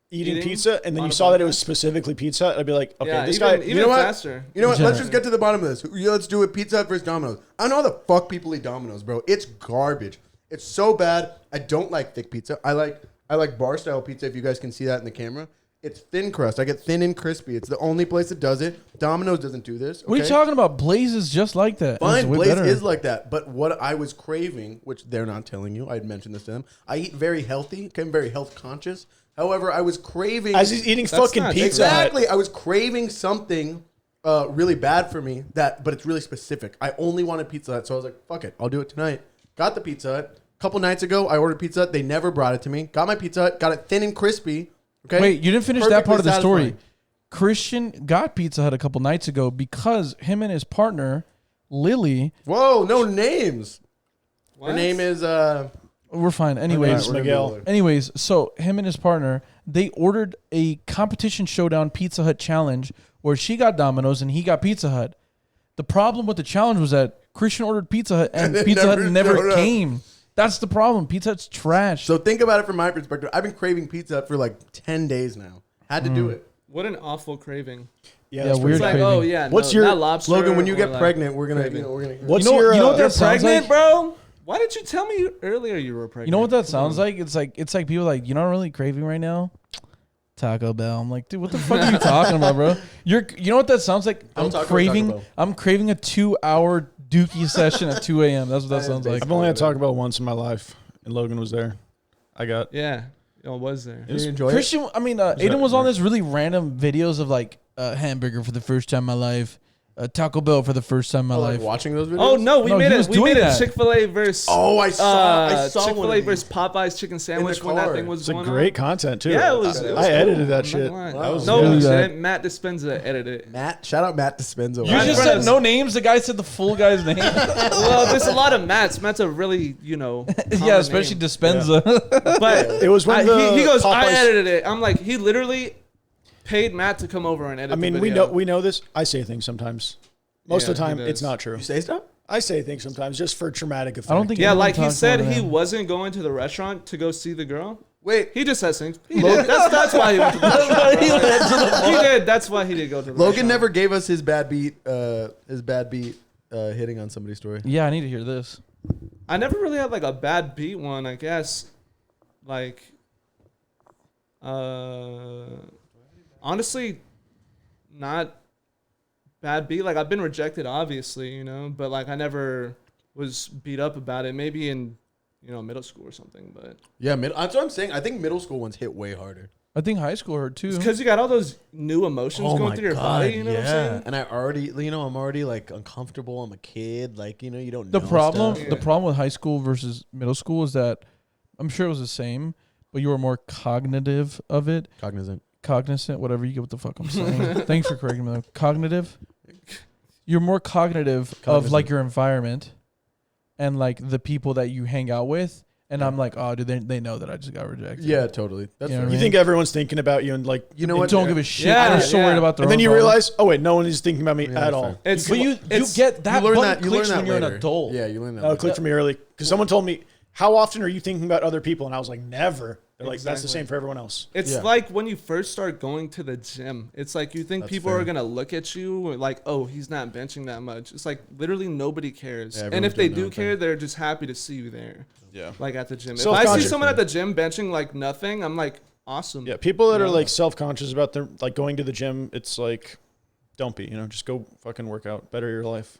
S4: eating
S3: Eating
S4: pizza and then
S3: on
S4: you
S3: a
S4: saw that it
S3: podcast?
S4: was specifically pizza, I'd be like, okay,
S3: Yeah,
S4: this
S3: even,
S4: guy.
S3: even
S2: know what?
S3: faster.
S2: You know what? Let's
S1: Yeah.
S2: just get to the bottom of this. Let's do it. Pizza Hut versus Domino's. I don't know how the fuck people eat Domino's, bro. It's garbage. It's so bad. I don't like thick pizza. I like bar style pizza. If you guys can see that in the camera, it's thin crust. I get thin and crispy. It's the only place that does it. Domino's doesn't do this.
S1: What are you
S2: okay?
S1: talking about? Blaze is just like that. It's
S2: Fine,
S1: way
S2: Blaze
S1: better.
S2: is like that. But what I was craving, which they're not telling you, I had mentioned this to them. I eat very healthy. I'm very health conscious. However, I was craving.
S4: As he's eating
S3: That's
S4: fucking
S3: not-
S4: pizza. Hut.
S2: Exactly. I was craving something really bad for me, but it's really specific. I only wanted Pizza Hut, so I was like, fuck it. I'll do it tonight. Got the Pizza Hut. A couple nights ago, I ordered Pizza Hut. They never brought it to me. Got my Pizza Hut. Got it thin and crispy. Okay.
S1: Wait, you didn't finish that part of the
S2: Perfectly
S1: story.
S2: satisfying.
S1: Christian got Pizza Hut a couple nights ago because him and his partner, Lily,
S2: Whoa, no names.
S3: What?
S2: Her name is...
S1: we're fine. Anyways,
S2: we're gonna
S4: Miguel.
S2: do it.
S1: Anyways, so him and his partner, they ordered a competition showdown Pizza Hut challenge where she got Domino's and he got Pizza Hut. The problem with the challenge was that Christian ordered Pizza Hut and
S2: it
S1: Pizza Hut
S2: never
S1: never
S2: showed up.
S1: came. That's the problem. Pizza Hut's trash.
S2: So think about it from my perspective. I've been craving Pizza Hut for like 10 days now. Had to do it.
S3: What an awful craving.
S4: Yeah,
S1: Yeah,
S4: that's
S1: weird
S3: It's
S4: pretty
S3: like,
S1: craving.
S3: oh yeah,
S4: What's
S3: no,
S4: your-
S3: not lobster?
S2: Logan, when you
S3: or
S2: get
S3: like
S2: pregnant, we're gonna,
S3: craving.
S2: we're gonna.
S4: What's
S1: You know-
S4: your?
S1: you know what
S3: You're
S1: that sounds
S3: pregnant,
S1: like?
S3: bro? Why did you tell me earlier you were pregnant?
S1: You know what that sounds like? It's like people like, you know what I'm really craving right now? Taco Bell. I'm like, dude, what the fuck are you talking about, bro? You know what that sounds like?
S2: Don't talk about Taco Bell.
S1: I'm craving a 2-hour dookie session at 2 a.m. That's what that sounds like.
S4: I've only had Taco Bell once in my life, and Logan was there. I got.
S3: Yeah, it was there.
S2: Did you enjoy it?
S1: Christian, I mean, Aidan was on this really random videos of like hamburger for the first time in my life, Taco Bell for the first time in my
S2: I like
S1: life.
S2: watching those videos.
S3: Oh no, we
S1: No,
S3: made
S1: he
S3: it.
S1: was
S3: We
S1: doing
S3: made a
S1: that.
S3: Chick-fil-A versus
S2: I saw one
S3: Chick-fil-A
S2: of
S3: versus
S2: these.
S3: Popeyes chicken sandwich when
S2: car.
S3: that thing was
S4: It's a
S3: going
S4: great
S3: on.
S4: content too.
S3: Yeah, it was. It was
S4: I edited
S3: cool.
S4: that
S3: I'm not
S4: shit.
S3: gonna lie.
S2: That was
S3: No,
S1: really
S3: we
S1: good.
S3: didn't. Matt Dispenza edited it.
S2: Matt, shout out Matt Dispenza.
S1: You
S3: My
S1: just
S3: friend
S1: said
S3: is-
S1: no names. The guy said the full guy's name.
S3: Well, there's a lot of Matts. Matt's a really,
S1: Yeah, especially
S3: name.
S1: Dispenza.
S3: But
S4: It was when the
S3: he goes, I
S4: Popeyes-
S3: edited it. I'm like, he literally paid Matt to come over and edit.
S4: I mean,
S3: the
S4: we
S3: video.
S4: know this. I say things sometimes. Most
S3: Yeah,
S4: of the time,
S3: he
S4: it's
S3: does.
S4: not true.
S2: You say stuff?
S4: I say things sometimes just for traumatic effect.
S1: I don't think.
S3: Yeah,
S1: anyone
S3: like he
S1: talks
S3: said,
S1: more
S3: he
S1: than
S3: wasn't going to the restaurant to go see the girl.
S2: Wait,
S3: He just says things. He did. That's why he went to the restaurant.
S1: He went to the
S3: He did. That's why he did go to the
S2: Logan
S3: restaurant.
S2: never gave us his bad beat. Hitting on somebody's story.
S1: Yeah, I need to hear this.
S3: I never really had like a bad beat one, I guess. Like, honestly, not bad beat. Like, I've been rejected, obviously, but like I never was beat up about it. Maybe in, middle school or something. But
S2: Yeah, that's what I'm saying. I think middle school ones hit way harder.
S1: I think high school hurt too.
S3: it's because you got all those new emotions going through your body. You know what I'm saying?
S2: And I already, I'm already like uncomfortable. I'm a kid. Like, you don't
S1: The
S2: know
S1: problem,
S2: stuff.
S1: the problem with high school versus middle school is that I'm sure it was the same, but you were more cognitive of it, cognizant, whatever you get. What the fuck I'm saying? Thanks for correcting me. Though. Cognitive. You're more cognitive of like your environment, and like the people that you hang out with. And I'm like, oh, dude, they know that I just got rejected.
S2: Yeah, totally. That's
S1: You know
S2: fair.
S1: what I
S4: You
S1: mean?
S4: think everyone's thinking about you and like,
S2: You know
S1: They
S2: what?
S1: don't give a shit.
S3: Yeah,
S1: They're so
S3: yeah.
S1: worried about their
S4: and then
S1: own
S4: you
S1: problems.
S4: realize, oh wait, no one is thinking about me
S2: Yeah,
S4: at
S2: that's
S4: all.
S2: fair.
S3: It's
S1: But you get that
S2: you learn
S1: button
S2: that. You learn
S1: clicks
S2: that
S1: when you're an
S2: later.
S1: adult.
S2: Yeah, you learn that.
S4: No,
S2: later.
S4: it clicked for me early because someone told me, how often are you thinking about other people? And I was like, never. They're like, that's the same for everyone else.
S3: It's like when you first start going to the gym. It's like you think people are gonna look at you like, oh, he's not benching that much. It's like literally nobody cares. And if they do care, they're just happy to see you there. Yeah. Like at the gym. If I see someone at the gym benching like nothing, I'm like, awesome.
S4: Yeah, people that are like self-conscious about their like going to the gym, it's like, don't be. Just go fucking work out, better your life.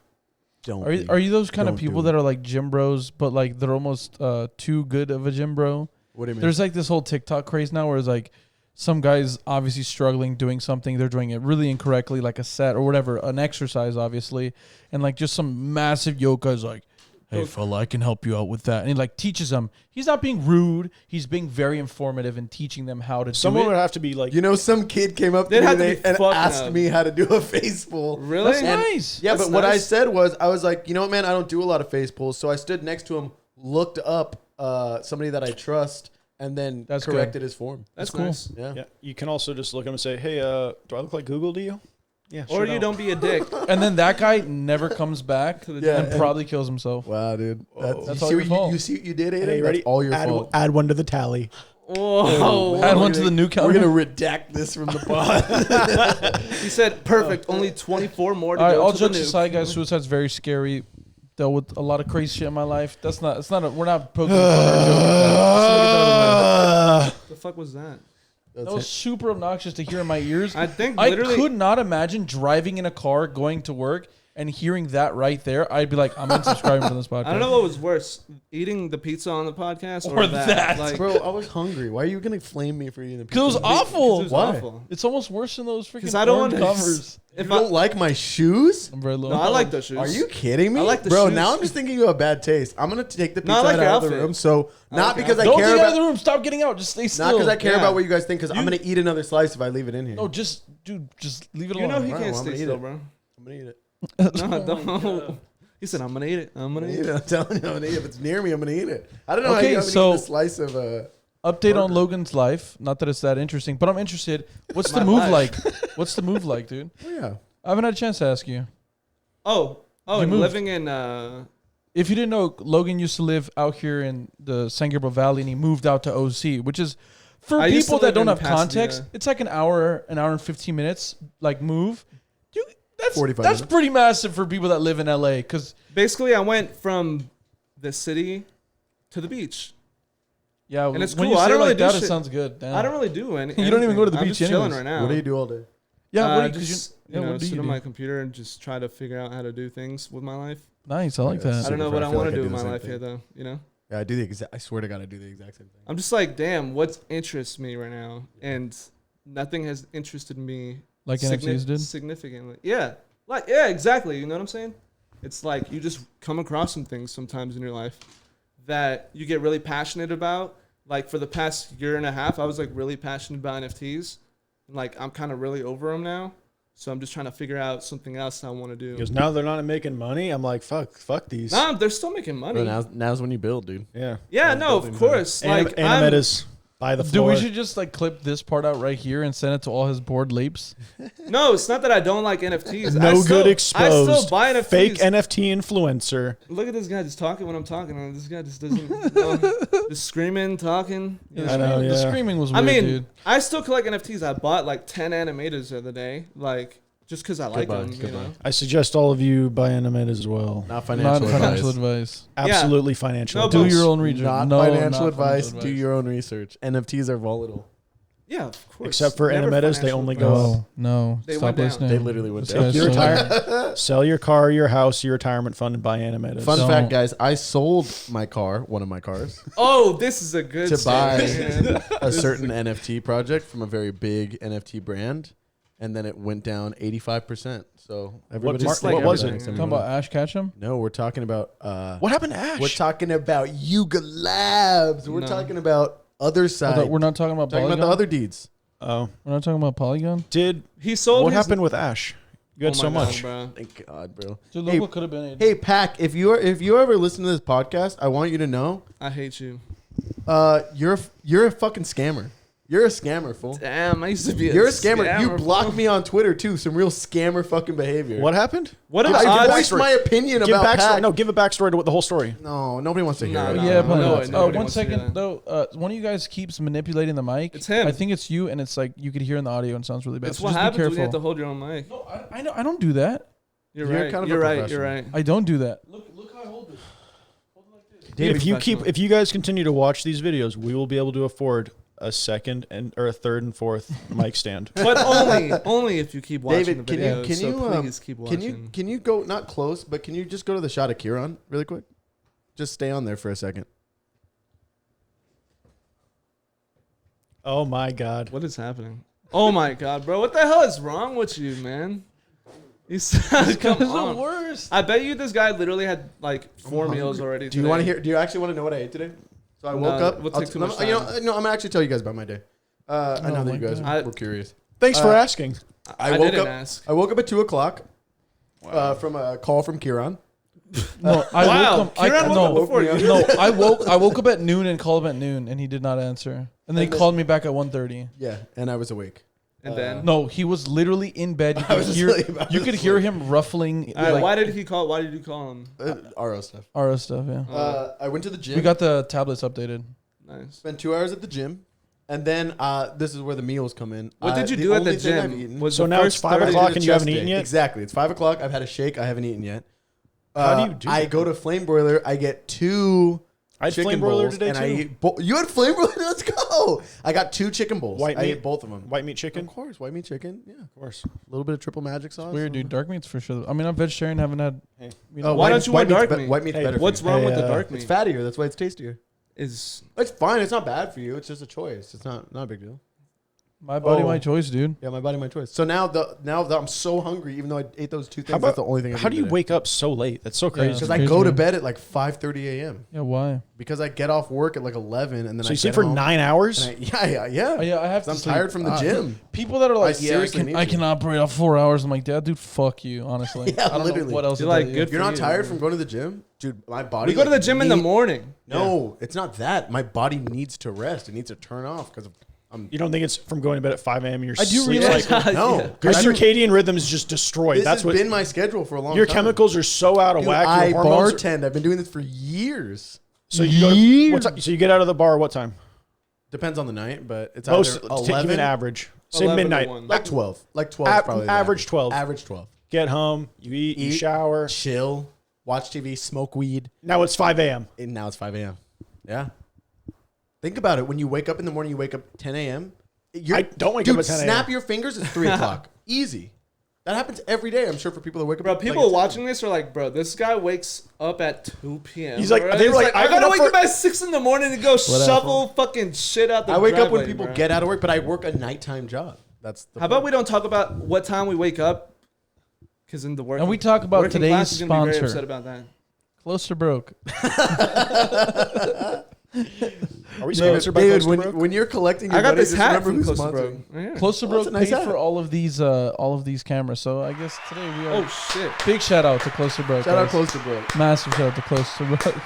S1: Are you those kind of people that are like gym bros, but like they're almost too good of a gym bro?
S2: What do you mean?
S1: There's like this whole TikTok craze now where it's like some guy's obviously struggling doing something. They're doing it really incorrectly, like a set or whatever, an exercise, obviously. And like just some massive yoga is like, hey, fella, I can help you out with that. And he like teaches them. He's not being rude. He's being very informative and teaching them how to do it.
S4: Someone would have to be like...
S2: some kid came up to me today and asked me how to do a face pull.
S3: Really?
S1: That's nice.
S2: Yeah, but what I said was, I was like, you know what, man, I don't do a lot of face pulls. So I stood next to him, looked up somebody that I trust, and then corrected his form.
S3: That's cool. Nice.
S2: Yeah.
S4: You can also just look at him and say, hey, do I look like Google to you? Yeah.
S3: Or you don't be a dick.
S1: And then that guy never comes back and probably kills himself.
S2: Wow, dude.
S1: That's all your fault.
S2: You see what you did, Aidan?
S4: Hey, ready?
S2: That's all your fault.
S4: Add one to the tally.
S3: Whoa.
S1: Add one to the new counter.
S2: We're going to redact this from the pod.
S3: He said, perfect. Only 24 more to
S1: all right,
S3: go
S1: all
S3: to the
S1: jokes
S3: nuke.
S1: aside, guys, suicide's very scary. Dealt with a lot of crazy shit in my life. We're not poking
S3: The fuck was that?
S1: That was super obnoxious to hear in my ears.
S3: I think
S1: I
S3: literally...
S1: could not imagine driving in a car, going to work, and hearing that right there. I'd be like, I'm unsubscribing from this podcast.
S3: I don't know what was worse, eating the pizza on the podcast
S1: or that.
S3: Like,
S2: bro, I was hungry. Why are you going to flame me for eating the pizza?
S1: Because it was awful.
S3: It was
S2: Why?
S3: awful.
S1: It's almost worse than those freaking
S3: I don't
S1: orange
S3: want to
S1: covers.
S2: You don't like my shoes?
S1: I'm very low.
S3: No, I like those shoes.
S2: Are you kidding me?
S3: I like the
S2: bro,
S3: shoes.
S2: now I'm just thinking you have bad taste. I'm going to take the pizza
S3: No, I like
S2: out
S3: your
S2: of the
S3: outfit.
S2: room. So, not because I
S1: Don't
S2: care
S1: get out of
S2: about...
S1: the room. Stop getting out. Just stay still.
S2: Not because I care
S3: Yeah.
S2: about what you guys think, because I'm going to eat another slice if I leave it in here.
S1: No, just leave it alone.
S3: You know he
S2: Wow,
S3: can't
S2: I'm
S3: stay
S2: gonna eat
S3: still,
S2: it.
S3: bro.
S2: I'm going to eat it.
S3: No, don't. He said, I'm going to eat it. I'm going to eat it.
S2: I'm telling you, I'm going to eat it. If it's near me, I'm going to eat it. I don't know
S1: Okay,
S2: how you
S1: so-
S2: eat a slice of...
S1: Update on
S2: burger.
S1: Logan's life. Not that it's that interesting, but I'm interested. What's the
S3: My
S1: move
S3: life.
S1: like? What's the move like, dude?
S2: Oh, yeah.
S1: I haven't had a chance to ask you.
S3: Oh,
S1: You
S3: and
S1: moved.
S3: living in...
S1: If you didn't know, Logan used to live out here in the San Gabriel Valley, and he moved out to OC, which is for
S3: I used to
S1: people that
S3: live
S1: don't
S3: in
S1: have
S3: Pasadena.
S1: context. It's like an hour and 15 minutes, like move. That's
S2: 45
S1: that's
S2: minutes.
S1: pretty massive for people that live in LA. Because
S3: Basically, I went from the city to the beach.
S1: yeah,
S3: And it's
S1: when
S3: cool.
S1: you
S3: I
S1: say
S3: don't
S1: it like
S3: really do
S1: that, it
S3: shit.
S1: sounds good. Damn.
S3: I don't really do anything.
S1: You don't even go to the
S3: I'm
S1: beach
S3: just chilling
S1: anyways.
S3: right now.
S2: What do you do all day?
S1: Yeah, what do you,
S3: just,
S1: yeah, what do
S3: sit
S1: you
S3: on
S1: do?
S3: my computer and just try to figure out how to do things with my life.
S1: Nice, I like
S2: Yeah,
S1: that.
S3: I don't know
S2: Super
S3: what
S2: fun.
S3: I
S2: I feel
S3: want
S2: like
S3: to
S2: I
S3: do
S2: do
S3: with
S2: the
S3: my
S2: same
S3: life
S2: thing.
S3: here, though. You know,
S2: Yeah, I do the exact... I swear to God, I do the exact same thing.
S3: I'm just like, damn, what interests me right now? And nothing has interested me
S1: Like NFTs did?
S3: significantly. Yeah, yeah, exactly. You know what I'm saying? It's like you just come across some things sometimes in your life that you get really passionate about. Like for the past year and a half, I was like really passionate about NFTs. And like I'm kind of really over them now. So I'm just trying to figure out something else I want to do.
S4: Because now they're not making money. I'm like, fuck these.
S3: Nah, they're still making money.
S2: Bro, now's when you build, dude.
S4: Yeah.
S3: Yeah,
S2: They're
S3: no, of
S2: building
S3: course. Like I'm-
S4: Animetas by the
S1: Dude,
S4: floor.
S1: we should just like clip this part out right here and send it to all his board lapes.
S3: no, it's not that I don't like NFTs.
S4: No good
S3: I
S4: exposed.
S3: still buy NFTs.
S4: Fake NFT influencer.
S3: Look at this guy just talking when I'm talking. This guy just doesn't just screaming, talking.
S1: Yeah,
S3: You
S1: the,
S3: know?
S4: I know,
S1: screaming, the
S4: yeah.
S1: screaming was
S3: I
S1: weird,
S3: mean,
S1: dude.
S3: I still collect NFTs. I bought like 10 animators the other day, like just because I like them. You know?
S4: I suggest all of you buy Animetas as well.
S2: Not
S1: Not
S2: financial
S1: financial
S2: advice.
S1: advice.
S4: Absolutely financial.
S3: No,
S1: Do
S3: but-
S1: your own research.
S2: Not
S1: No,
S2: financial
S1: not
S2: advice.
S1: financial
S2: Do your own research. NFTs are volatile.
S3: Yeah, of course.
S4: Except for
S3: Never
S4: Animetas, they
S3: financial
S4: only
S3: advice.
S4: go
S1: No, no.
S3: They
S1: Stop
S3: went down.
S1: listening.
S2: They literally went
S1: This
S2: down.
S1: guy's
S4: Your
S1: so-
S4: retire, sell your car, your house, your retirement fund, and buy Animetas.
S2: Fun
S1: Don't.
S2: fact, guys, I sold my car, one of my cars,
S3: Oh, this is a good
S2: to buy
S3: story, man.
S2: a certain NFT project from a very big NFT brand, and then it went down 85%. So everybody,
S3: Just like
S4: what was it?
S3: everything.
S1: Talking about Ash Ketchum?
S2: No, we're talking about.
S4: What happened to Ash?
S2: We're talking about Yuga Labs. We're
S3: No.
S2: talking about other side.
S1: We're not talking about
S2: talking
S1: Polygon?
S2: about the other deeds.
S4: Oh,
S1: We're not talking about Polygon?
S3: He sold
S4: what
S3: his-
S4: happened with Ash? You had
S3: Oh
S4: so
S3: my God,
S4: much.
S3: bro.
S2: Thank God, bro.
S1: Dude,
S2: Hey,
S1: look what could have been.
S2: Hey, Pac, if you ever listen to this podcast, I want you to know,
S3: I hate you.
S2: you're a fucking scammer. You're a scammer, fool.
S3: Damn, I used to be.
S2: You're a scammer. You
S3: fool.
S2: blocked me on Twitter too. Some real scammer fucking behavior.
S4: What happened?
S3: What are the
S2: I
S3: odds?
S2: voiced my opinion
S4: Give
S2: about
S4: backstory.
S2: Pac.
S4: No, give a backstory to the whole story.
S2: No, nobody wants to hear
S3: No,
S2: it.
S3: no,
S1: Yeah,
S3: no,
S1: but
S3: no,
S1: one
S3: nobody wants to hear
S1: second
S3: that.
S1: though. One of you guys keeps manipulating the mic.
S3: It's him.
S1: I think it's you, and it's like you could hear in the audio and it sounds really bad.
S3: That's
S1: So
S3: what
S1: just be
S3: happens when you have to
S1: careful.
S3: hold your own mic.
S1: No, I know. I don't do that.
S3: You're
S2: You're
S3: right.
S2: kind of a
S3: You're right.
S2: professional.
S3: You're right.
S1: I don't do that. Look how I hold this. Hold it like this.
S4: Dude,
S3: Professional.
S4: if you guys continue to watch these videos, we will be able to afford a second or a third and fourth mic stand.
S3: But only if you keep watching
S2: David,
S3: the videos.
S2: can you
S3: please keep watching.
S2: can you go not close, but can you just go to the shot of Kiran really quick? Just stay on there for a second.
S4: Oh my God.
S3: What is happening? Oh my god, bro! What the hell is wrong with you, man? You said, come
S1: It's the
S3: on.
S1: worst.
S3: I bet you this guy literally had like 4 meals already.
S2: Do you want to hear? Do you actually want to know what I ate today? So I woke up.
S3: we'll
S2: I'll
S3: take too much
S2: you know,
S3: time.
S2: no, I'm gonna actually tell you guys about my day. I know
S1: Oh
S2: that
S1: my
S2: you guys
S3: God.
S2: were curious.
S4: Thanks for asking.
S3: I
S2: woke
S3: didn't
S2: up.
S3: ask.
S2: I woke up at 2:00 from a call from Kiran.
S1: No, I
S3: Wow,
S1: woke up. I,
S3: Kiran woke
S1: no,
S3: up before you.
S1: no, I woke up at noon and called him at noon, and he did not answer. And then he
S2: And then-
S1: called me back at 1:30.
S2: Yeah, and I was awake.
S3: And then,
S1: No, he was literally in bed. You
S2: I
S1: could
S2: was
S1: hear,
S2: asleep. I was
S1: you could hear him ruffling
S3: all right,
S1: like
S3: why did he call? Why did you call him?
S2: RO stuff.
S1: RO stuff. Yeah,
S2: I went to the gym.
S1: we got the tablets updated.
S3: Nice.
S2: spent 2 hours at the gym, and then this is where the meals come in.
S3: What did you
S2: the
S3: do at the
S2: only thing I've
S3: gym?
S2: eaten-
S3: Was
S4: So
S3: the
S4: now it's
S3: first
S4: 5
S3: 30
S4: o'clock
S2: I did a
S4: and you haven't
S2: chest
S4: eaten
S2: day.
S4: yet?
S2: Exactly. It's 5:00. I've had a shake. I haven't eaten yet.
S4: How do you do
S2: I
S4: that?
S2: go to Flame Broiler. I get 2
S4: I had
S2: chicken
S4: flame broiler
S2: bowls,
S4: today
S2: and
S4: too.
S2: I eat. You had Flame Broiler? Let's go. I got 2 chicken bowls.
S4: White
S2: I
S4: meat?
S2: ate both of them.
S4: White meat chicken.
S2: Of course, white meat chicken. Yeah,
S4: Of course.
S2: a little bit of triple magic sauce.
S1: Weird, dude. Dark meat's for sure. I mean, I'm vegetarian. Haven't had.
S4: Hey.
S1: You
S2: Oh,
S1: know,
S3: Why don't you want
S2: meat's
S3: dark
S2: be-
S3: meat?
S2: White meat's
S4: Hey,
S2: better.
S3: What's
S2: for you.
S3: wrong with the
S4: Hey,
S3: dark meat?
S2: It's fattier. That's why it's tastier.
S3: Is
S2: It's fine. It's not bad for you. It's just a choice. It's not a big deal.
S1: my body,
S2: Oh.
S1: my choice, dude.
S2: Yeah, my body, my choice. So now that I'm so hungry, even though I ate those 2 things,
S4: How
S2: that's
S4: about
S2: the only thing.
S4: how do you wake up so late? That's so crazy.
S2: Because
S1: Yeah.
S2: I
S1: Crazy,
S2: go to
S1: man.
S2: bed at like 5:30 a.m.
S1: Yeah, why?
S2: Because I get off work at like 11, and then
S4: So
S2: I
S4: you sleep
S2: get
S4: for
S2: home,
S4: 9 hours?
S2: and yeah.
S1: Oh, yeah, I have to.
S2: I'm
S1: sleep.
S2: tired from the gym.
S1: People that are like, yeah,
S2: seriously need
S1: I
S2: to.
S1: can operate off 4 hours. I'm like, Dad, dude, fuck you. Honestly,
S2: Yeah,
S1: I don't
S2: literally.
S1: know what else.
S3: You're
S1: to
S3: like,
S1: tell
S3: good
S2: If you're
S3: for
S2: not
S3: you,
S2: tired
S3: man.
S2: from going to the gym, dude, my body.
S3: we go to the
S2: like,
S3: gym in the
S2: need-
S3: morning?
S2: No, it's not that. My body needs to rest. It needs to turn off because
S4: You don't think it's from going to bed at 5 a.m. Your
S1: I do
S4: sleep
S1: realize-
S4: cycle?
S2: no.
S3: Yeah.
S4: Your
S2: 'Cause
S4: circadian rhythm is just destroyed.
S2: This
S4: That's
S2: has
S4: what
S2: been my schedule for a long
S4: your
S2: time.
S4: chemicals are so out of
S2: Dude,
S4: whack.
S2: I
S4: Your hormones.
S2: bartend. I've been doing this for years.
S4: So you go to, what time, so you get out of the bar what time?
S2: Depends on the night, but it's
S4: Most
S2: either
S4: give me
S2: 11,
S4: an average. Say
S3: 11 to
S4: midnight.
S3: 1.
S2: like 12. Like 12 is probably the
S4: Average 12.
S2: Average 12.
S4: Get home, you eat, you
S2: Eat.
S4: shower.
S2: Chill, watch TV, smoke weed.
S4: Now it's 5 a.m.
S2: And now it's 5 a.m. Yeah. Think about it. When you wake up in the morning, you wake up 10 a.m.
S4: I don't wake
S2: Dude,
S4: up at 10 a.m.
S2: snap your fingers. It's 3 o'clock. Easy. That happens every day. I'm sure for people that wake up.
S3: Bro,
S2: like
S3: people
S2: it's-
S3: watching this are like, bro, this guy wakes up at 2 p.m.
S4: He's like-
S3: bro.
S4: they were
S3: He's
S4: like,
S3: I
S4: I got
S3: gotta
S4: up
S3: wake
S4: for-
S3: up at 6 in the morning to go shovel fucking shit out the
S2: I wake up when
S3: driveway,
S2: people
S3: bro.
S2: get out of work, but I work a nighttime job. That's the
S3: How about we don't talk about what time we wake up? Because in the work,
S1: And we talk about
S3: working
S1: today's
S3: class is gonna be very
S1: sponsor.
S3: upset about that.
S1: Close to broke.
S4: Are we
S2: David,
S4: sponsored by
S2: David,
S4: Coast to Broke?
S2: when you're collecting your
S3: I got
S2: money,
S3: this
S2: just
S3: hat
S2: remember
S3: from
S2: who's
S3: Close to
S2: sponsoring.
S3: Broke. Right here.
S1: Close to
S2: Oh,
S1: broke
S2: that's a nice
S1: paid
S2: hat.
S1: for all of these cameras. So I guess today we are.
S3: Oh shit!
S1: Big shout out to Close to broke.
S2: Shout out
S1: guys.
S2: Close to Broke.
S1: Massive shout out to Close to broke.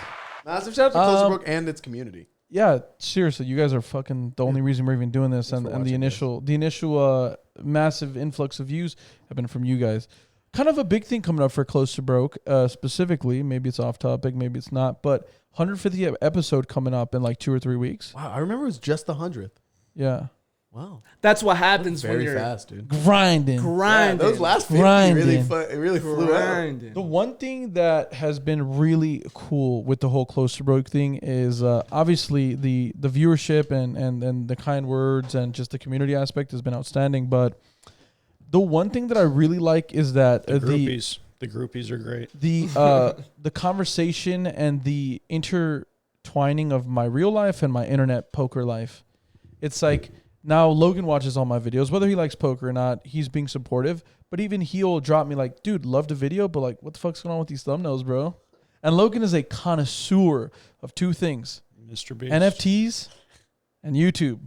S2: Massive shout out to Close to
S1: Um,
S2: Broke and its community.
S1: Yeah, seriously, you guys are fucking the only reason we're even doing this,
S2: Thanks
S1: and
S2: for
S1: the
S2: watching,
S1: initial massive influx of views have been from you guys. Kind of a big thing coming up for Close to Broke, specifically. Maybe it's off topic, maybe it's not, but 150th episode coming up in like 2 or 3 weeks.
S2: Wow, I remember it was just the 100th.
S1: Yeah,
S2: Wow,
S3: That's what happens when
S2: very
S3: you're
S2: fast, dude.
S1: grinding.
S2: Yeah,
S3: grinding.
S2: those last 50
S1: Grinding.
S2: really flew out.
S3: grinding.
S1: The one thing that has been really cool with the whole Close to Broke thing is obviously the viewership and the kind words and just the community aspect has been outstanding. But the one thing that I really like is that
S4: The groupies. The groupies are great.
S1: the conversation and the intertwining of my real life and my internet poker life. It's like now Logan watches all my videos, whether he likes poker or not, he's being supportive. But even he'll drop me like, dude, loved the video, but like, what the fuck's going on with these thumbnails, bro? And Logan is a connoisseur of 2 things:
S4: Mr. Beast.
S1: NFTs and YouTube.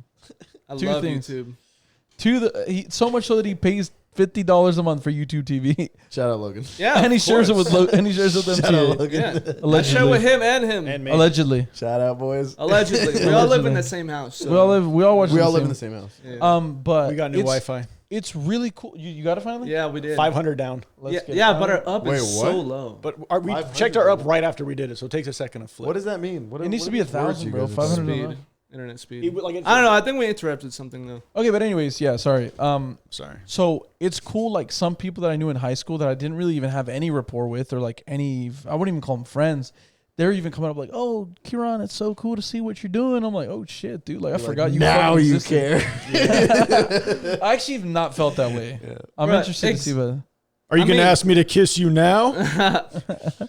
S3: I
S1: Two
S3: love
S1: things.
S3: YouTube.
S1: So much so that he pays $50 a month for YouTube TV.
S2: Shout out Logan.
S3: Yeah,
S1: And he shares it with and he shares it with
S2: Shout out
S1: them too.
S2: Logan.
S3: Yeah. I share with him and him.
S4: And me.
S1: Allegedly.
S2: Shout out boys.
S3: Allegedly. We all live in the same house. So.
S1: We all watch
S2: We all
S1: the
S2: live in
S1: same.
S2: the same house.
S3: Yeah.
S1: But
S4: We got new Wi-Fi.
S1: It's really cool. You got it finally?
S3: Yeah, we did.
S4: 500 down.
S3: Yeah,
S1: get it.
S3: yeah, but our up
S2: Wait,
S3: is
S2: what?
S3: so low.
S4: But we
S2: 500
S4: checked our up right after we did it, so it takes a second to flip.
S2: What does that mean?
S1: It needs to be 1,000, bro. 500.
S3: Speed. Internet speed.
S4: It would, like,
S3: I don't know. I think we interrupted something though.
S1: Okay, but anyways, yeah, sorry.
S4: Sorry.
S1: So it's cool. Like some people that I knew in high school that I didn't really even have any rapport with, or like any, I wouldn't even call them friends. They're even coming up like, "Oh, Kiran, it's so cool to see what you're doing." I'm like, "Oh shit, dude! Like I forgot you."
S2: Now
S1: fucking
S2: you
S1: existed."
S2: care.
S1: I actually have not felt that way.
S2: Yeah.
S1: I'm
S3: Bruh,
S1: interested to see what.
S4: Are you
S3: I
S4: going to
S3: mean-
S4: ask me to kiss you now?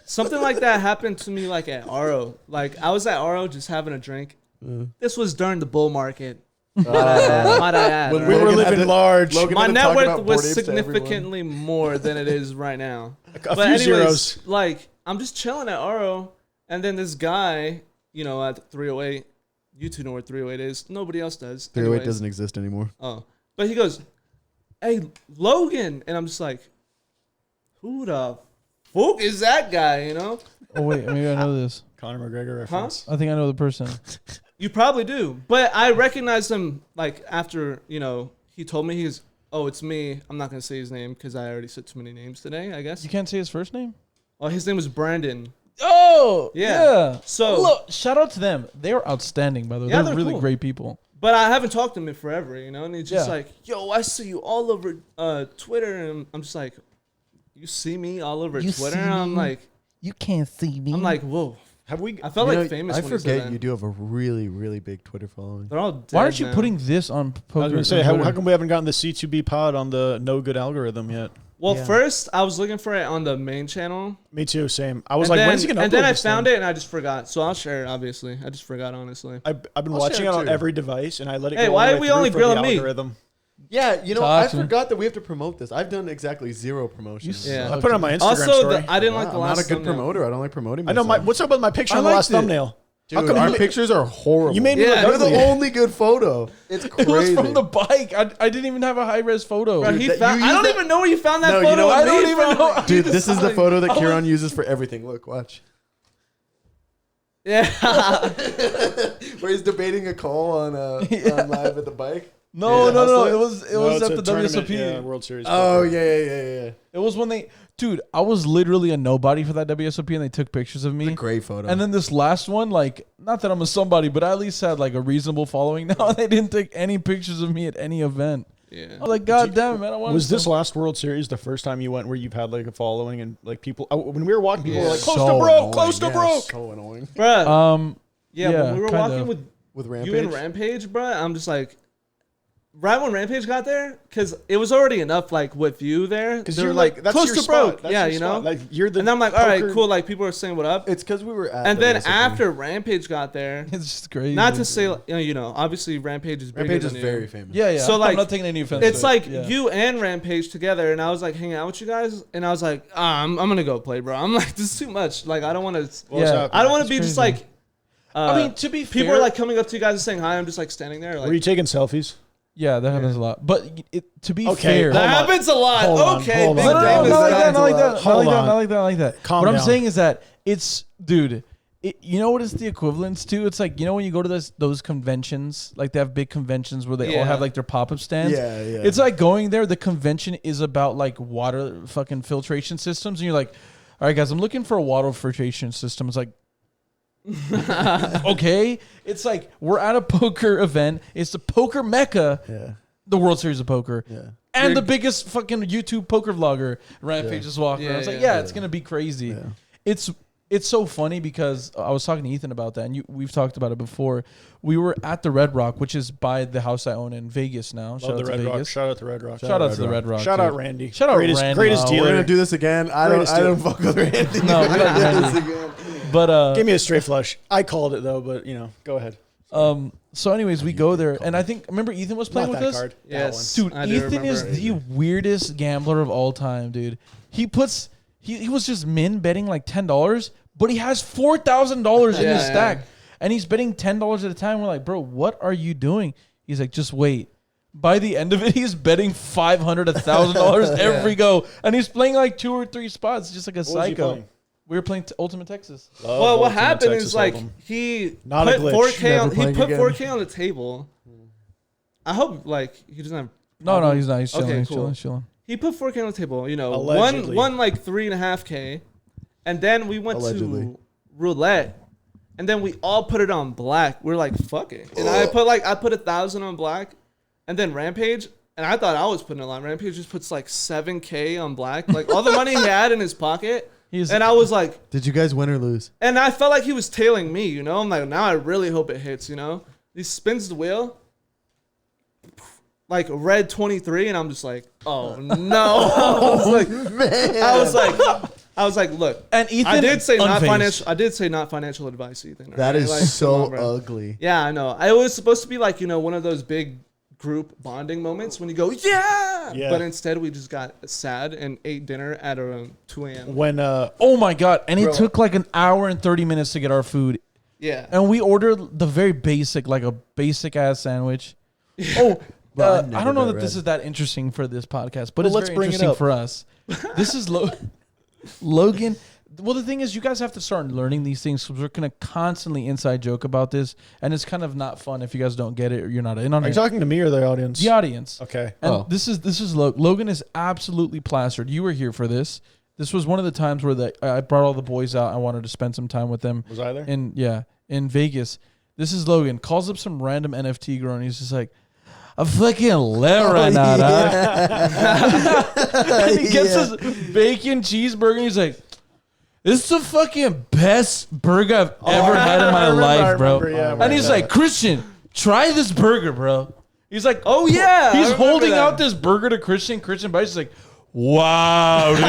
S3: Something like that happened to me like at RO. Like I was at RO just having a drink. This was during the bull market. Might I add.
S2: When
S4: We
S3: alright?
S4: were
S2: Logan had
S4: living
S2: to-
S4: large.
S2: Logan
S3: My
S2: had to
S3: net
S2: talk
S3: worth
S2: about
S3: was
S2: board apes to everyone.
S3: significantly more than it is right now.
S4: A few zeros.
S3: like I'm just chilling at RO, and then this guy, you know, at 308, you two know where 308 is. Nobody else does.
S2: 308
S3: Anyways.
S2: doesn't exist anymore.
S3: Oh, but he goes, "Hey, Logan," and I'm just like, "Who the fuck is that guy?" You know?
S1: Oh wait, maybe I know this.
S4: Conor McGregor reference.
S1: I think I know the person.
S3: You probably do, but I recognized him like after he told me he's. Oh, it's me. I'm not gonna say his name because I already said too many names today. I guess.
S1: You can't say his first name.
S3: Oh, his name was Brandon.
S1: Oh
S3: Yeah. So-
S1: look, shout out to them. They are outstanding, by the way.
S3: Yeah,
S1: they're
S3: they're
S1: really
S3: cool.
S1: great people.
S3: But I haven't talked to him in forever, and he's just
S1: Yeah.
S3: like, "Yo, I see you all over Twitter," and I'm just like, "You see me all over
S1: You
S3: Twitter?"
S1: see
S3: And I'm
S1: me?
S3: like,
S1: You can't see me.
S3: "Whoa."
S4: Have we?
S3: I felt
S2: You
S3: like
S2: know,
S3: famous.
S2: I
S3: when he said
S2: forget
S3: that.
S2: you do have a really, really big Twitter following.
S3: They're all dead
S1: Why aren't you
S3: now.
S1: putting this on
S4: I was
S1: poker?
S4: going to say, how come we haven't gotten the C2B pod on the No Good algorithm yet?
S3: Well,
S1: Yeah.
S3: first I was looking for it on the main channel.
S4: Me too, same. I was
S3: and
S4: like,
S3: then,
S4: when's he going to upload
S3: And then I
S4: this
S3: found
S4: thing?
S3: it and I just forgot. So I'll share it. Obviously, I just forgot. Honestly.
S4: I've been
S2: I'll
S4: watching
S2: share
S4: it
S2: it
S4: on
S2: too.
S4: every device, and I let it
S3: Hey,
S4: go.
S3: why
S4: all the
S3: are
S4: way
S3: we
S4: through
S3: only
S4: for
S3: grilling
S4: the
S3: me?
S4: algorithm.
S2: Yeah, you know,
S1: Talk
S2: I
S1: to me.
S2: forgot that we have to promote this. I've done exactly zero promotions.
S3: Yeah.
S4: I put it on my Instagram
S3: Also,
S4: story.
S3: I didn't like the
S2: I'm
S3: last.
S2: not a good
S3: thumbnail.
S2: promoter. I don't like promoting
S4: I know.
S2: myself.
S4: What's up with my picture
S1: I
S4: on the last
S1: liked it.
S4: thumbnail?
S2: Dude,
S4: How come
S2: our
S4: you-
S2: pictures are horrible.
S4: You made me
S3: Yeah.
S4: look
S2: They're
S4: ugly.
S2: the only good photo. It's
S1: It
S2: crazy.
S1: was from the bike. I didn't even have a high res photo.
S3: Bro,
S2: Dude,
S3: he
S2: that-
S3: found,
S2: you
S3: I
S2: use
S3: don't
S2: that-
S3: even know where you found that
S2: No,
S3: photo.
S2: you know
S3: of
S2: what?
S1: I
S3: me
S1: don't even
S3: from.
S1: know.
S2: Dude, this is the photo that
S1: I was-
S2: Kiran uses for everything. Look, watch.
S3: Yeah.
S2: Where he's debating a call on live at the bike.
S1: No,
S2: Yeah.
S1: no, no.
S2: Hustler?
S1: It was
S4: No,
S1: at
S4: it's
S1: the
S4: a tournament,
S1: WSOP.
S4: yeah, World Series.
S2: Oh
S4: poker.
S2: yeah.
S1: It was when dude, I was literally a nobody for that WSOP, and they took pictures of me.
S2: Great photo.
S1: And then this last one, like, not that I'm a somebody, but I at least had like a reasonable following now. They didn't take any pictures of me at any event.
S3: Yeah.
S1: I was like, God damn it, man. I wanted
S4: Was this
S1: some-
S4: last World Series the first time you went where you've had like a following and like people? When we were walking, people were like, "Close to broke, close to broke."
S2: So annoying.
S3: Bruh. Yeah,
S1: yeah,
S3: when we were
S1: kind
S3: walking
S1: of.
S2: With
S3: you
S2: Rampage.
S3: and Rampage, bruh, I'm just like, right when Rampage got there, because it was already enough, like, with you there.
S4: Because
S3: They
S4: you're
S3: were
S4: like, that's
S3: close
S4: your
S3: to
S4: spot.
S3: broke.
S4: That's
S3: Yeah,
S4: your
S3: you
S4: spot.
S3: know?
S4: Like you're the.
S3: And I'm like, all right,
S4: poker-
S3: cool. Like, people are saying what up.
S2: It's because we were at.
S3: And then
S2: WSOP.
S3: after Rampage got there,
S1: It's just crazy.
S3: not to say, obviously Rampage is bigger
S2: Rampage is
S3: than
S2: very
S3: you.
S2: famous.
S1: Yeah, yeah.
S3: So,
S1: I'm
S3: like,
S1: not taking any offense.
S3: It's
S1: to it.
S3: like
S1: Yeah.
S3: you and Rampage together, and I was like hanging out with you guys, and I was like, I'm gonna go play, bro. I'm like, this is too much. Like, I don't want to.
S4: What's
S1: Yeah.
S4: up?
S3: I don't want to
S1: It's
S3: be just
S1: crazy.
S3: like.
S1: I mean, to be fair,
S3: people are like coming up to you guys and saying hi. I'm just like standing there,
S4: Were you
S3: like.
S4: taking selfies?
S1: yeah, that happens a lot. But to be
S4: Okay,
S1: fair,
S3: That
S4: hold on.
S3: happens a lot.
S4: Hold on,
S3: Okay,
S4: hold
S3: big
S4: on.
S1: No, no,
S3: famous
S1: not like
S3: guy.
S1: that, not like that, not
S4: Hold
S1: like that,
S4: on.
S1: not like that, not like that.
S4: Calm
S1: What I'm
S4: down.
S1: saying is that dude, you know what it's the equivalence to? It's like, when you go to those conventions, like they have big conventions where they all
S3: Yeah.
S1: have like their pop-up stands.
S2: Yeah, yeah.
S1: It's like going there, the convention is about like water fucking filtration systems, and you're like, all right, guys, I'm looking for a water filtration system. It's like, okay. It's like, we're at a poker event. It's the poker mecca,
S2: Yeah.
S1: the World Series of Poker.
S2: Yeah.
S1: And
S3: You're-
S1: the biggest fucking YouTube poker vlogger, Rampage, is walking
S3: Yeah,
S1: around. It's like,
S3: yeah.
S1: yeah, it's gonna be crazy.
S2: Yeah.
S1: It's so funny because I was talking to Ethan about that, and we've talked about it before. We were at the Red Rock, which is by the house I own in Vegas now. Shout
S4: Love
S1: out
S4: the
S1: to
S4: Red Rock.
S1: Vegas.
S4: Shout out to Red Rock.
S1: Shout out to the Red Rock.
S4: Shout out
S1: dude.
S4: Randy.
S1: Shout out
S4: greatest,
S1: Randy.
S4: Greatest
S2: We're
S4: dealer.
S2: gonna do this again. I
S4: Greatest
S2: don't fuck with Randy.
S1: No, we
S2: We're
S1: like
S2: gonna do
S1: Randy.
S2: this again.
S1: But
S4: Give me a straight flush. I called it though, but go ahead.
S1: so anyways, we go there, and I think remember Ethan was playing
S4: Not
S1: with
S4: that
S1: us.
S4: card.
S3: Yes.
S1: Dude,
S3: I do
S1: Ethan is
S3: remember.
S1: the weirdest gambler of all time, dude. He was just min betting like $10, but he has $4,000 in
S3: Yeah,
S1: his
S3: yeah.
S1: stack, and he's betting $10 at a time. We're like, bro, what are you doing? He's like, just wait. By the end of it, he's betting $500, $1,000 every go, and he's playing like 2 or 3 spots, just like a psycho. We were playing Ultimate Texas.
S3: Well, what happened is like he
S4: Not
S3: put
S4: a glitch.
S3: 4K on,
S2: Never
S3: he
S2: playing
S3: put
S2: again.
S3: 4K on the table. I hope like he doesn't have.
S1: No, he's not. He's chilling.
S3: Okay,
S1: He's
S3: cool.
S1: chilling. He's chilling.
S3: He put 4K on the table. You know,
S4: Allegedly.
S3: one like 3.5K, and then we went
S2: Allegedly.
S3: to roulette, and then we all put it on black. We're like, fuck it, and I put 1,000 on black, and then Rampage. And I thought I was putting a lot. Rampage just puts like 7K on black, like all the money he had in his pocket. And I was like,
S2: Did you guys win or lose?
S3: and I felt like he was tailing me, you know? I'm like, now I really hope it hits, you know? He spins the wheel, like red 23, and I'm just like, oh no. I was like, look.
S1: And Ethan,
S3: I did say not
S1: unfazed.
S3: financial. I did say not financial advice, Ethan.
S2: That
S3: right?
S2: is
S3: Like,
S2: so
S3: come on, bro.
S2: ugly.
S3: Yeah, I know. It was supposed to be like, you know, one of those big group bonding moments when you go, yeah. But instead we just got sad and ate dinner at around 2 a.m.
S4: When
S1: Oh my god! And it took like an hour and 30 minutes to get our food,
S3: Yeah.
S1: and we ordered the very basic, like a basic ass sandwich. Oh,
S2: Bro, I
S1: I
S2: never
S1: don't know
S2: got
S1: that this
S2: red.
S1: is that interesting for this podcast, but
S4: Well,
S1: it's
S4: let's
S1: very
S4: bring it
S1: interesting
S4: up.
S1: for us. This is Logan. Well, the thing is, you guys have to start learning these things because we're gonna constantly inside joke about this, and it's kind of not fun if you guys don't get it or you're not in on
S4: are you
S1: it.
S4: talking to me or the audience?
S1: The audience.
S4: Okay.
S1: And this is Logan is absolutely plastered. You were here for this. This was one of the times where I brought all the boys out. I wanted to spend some time with them.
S4: Was I there?
S1: In Vegas. This is Logan. Calls up some random NFT girl and he's just like, I'm fucking lit right now, dog. And he gets his bacon cheeseburger and he's like, this is the fucking best burger I've ever had in my life, bro. And he's like, Christian, try this burger, bro. He's like,
S3: Oh, yeah.
S1: He's
S3: I remember
S1: holding
S3: that.
S1: out this burger to Christian. Christian bites. He's like, wow, dude,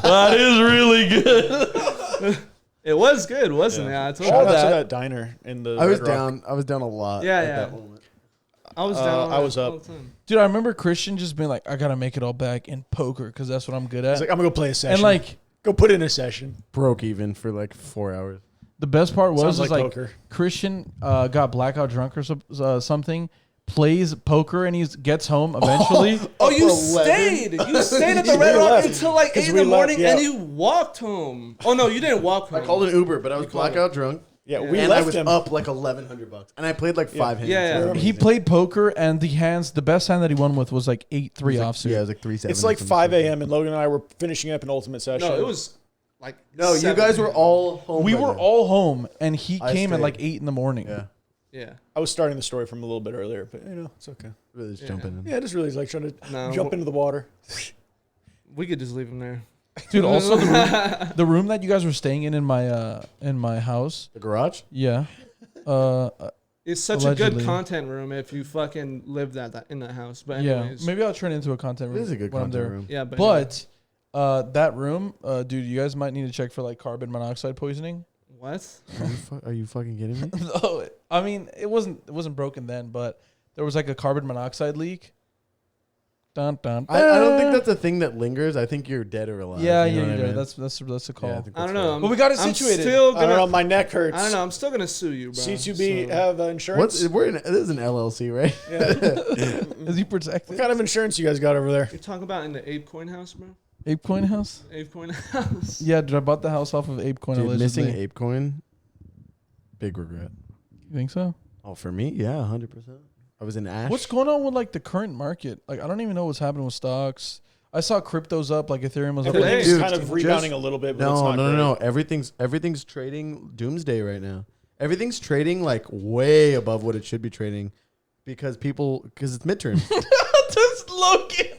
S1: that is really good.
S3: It was good, wasn't it? I told
S4: Shout
S3: you.
S4: out
S1: that.
S4: to that diner in the
S2: I was
S4: Red Rock.
S2: down. I was down a lot.
S3: Yeah,
S2: at
S3: yeah.
S2: that moment.
S3: I was down.
S4: I was
S3: all
S4: up.
S3: the time.
S1: Dude, I remember Christian just being like, I gotta make it all back in poker because that's what I'm good at.
S4: He's like, I'm gonna go play a session.
S1: And like,
S4: go put in a session.
S2: Broke even for like 4 hours.
S1: the best part was
S4: Sounds
S1: is
S4: like
S1: like
S4: poker.
S1: Christian got blackout drunk or something, plays poker and he gets home eventually.
S3: Oh, you
S2: 11.
S3: stayed. You stayed at the
S4: Yeah,
S3: Red
S4: we
S3: Rock
S4: left.
S3: until like 8
S4: 'Cause
S3: in
S4: we
S3: the
S4: left,
S3: morning,
S4: yeah.
S3: and you walked home. Oh no, you didn't walk home.
S2: I called an Uber, but I was
S3: called
S2: blackout drunk.
S4: Yeah, we
S2: And I
S4: left
S2: was
S4: him.
S2: up like $1,100, and I played like 5 hands.
S3: Yeah, yeah.
S2: They were
S1: He
S2: amazing.
S1: played poker and the best hand that he won with was like 8-3
S2: It was like-
S1: offsuit.
S2: Yeah, it was like 3-7.
S4: It's like 5 a.m. and Logan and I were finishing up an ultimate session.
S3: No, it was like
S2: No, you
S3: 7.
S2: guys were all home.
S1: We
S2: by
S1: were
S2: then.
S1: all home and he
S2: I
S1: came at
S2: stayed.
S1: like 8 in the morning.
S2: Yeah,
S3: Yeah.
S4: I was starting the story from a little bit earlier, but you know, it's okay.
S2: really just
S3: Yeah.
S2: jumping in.
S4: Yeah, just really like trying to
S3: No,
S4: jump into the water.
S3: We could just leave him there.
S1: Dude, also the room that you guys were staying in my house.
S2: The garage.
S1: Yeah.
S3: It's such a
S1: Allegedly.
S3: good content room if you fucking lived in that house. But
S1: Yeah.
S3: anyways,
S1: Maybe I'll turn it into a content
S2: It
S1: room
S2: is a good
S1: when I'm
S2: content
S1: there.
S2: room.
S3: yeah, but anyway.
S1: But that room, dude, you guys might need to check for like carbon monoxide poisoning.
S3: What?
S2: Are you fucking kidding me?
S1: No, I mean it wasn't broken then, but there was like a carbon monoxide leak. Dun, dun,
S2: I don't think
S1: dun.
S2: that's a thing that lingers. I think you're dead or alive.
S1: Yeah,
S2: you know
S1: yeah,
S2: what I
S1: yeah.
S2: mean?
S1: That's a call.
S2: Yeah, I think
S3: I
S2: that's
S3: don't know.
S2: fair.
S1: Well, we got it
S3: I'm
S1: situated.
S3: still
S4: I don't know.
S3: gonna.
S4: My neck hurts.
S3: I don't know. I'm still gonna sue you, bro.
S4: C2B
S3: So-
S4: have insurance.
S2: This is an LLC, right?
S1: Is he
S4: What
S1: protected?
S4: kind of insurance you guys got over there?
S3: You're talking about in the ApeCoin house, bro?
S1: ApeCoin house?
S3: ApeCoin house.
S1: Yeah, dude, I bought the house off of ApeCoin
S2: Dude,
S1: allegedly.
S2: missing ApeCoin, big regret.
S1: You think so?
S2: Oh, for me, yeah, 100%. I was in Ash.
S1: What's going on with like the current market? Like, I don't even know what's happening with stocks. I saw cryptos up, like Ethereum was up.
S3: Everything-
S1: Like,
S4: Everything's
S2: Dude,
S4: kind of
S2: just-
S4: rebounding a little bit, but it's
S2: No,
S4: not
S2: no,
S4: great.
S2: no. Everything's trading doomsday right now. Everything's trading like way above what it should be trading because it's midterm.
S1: That's Logan.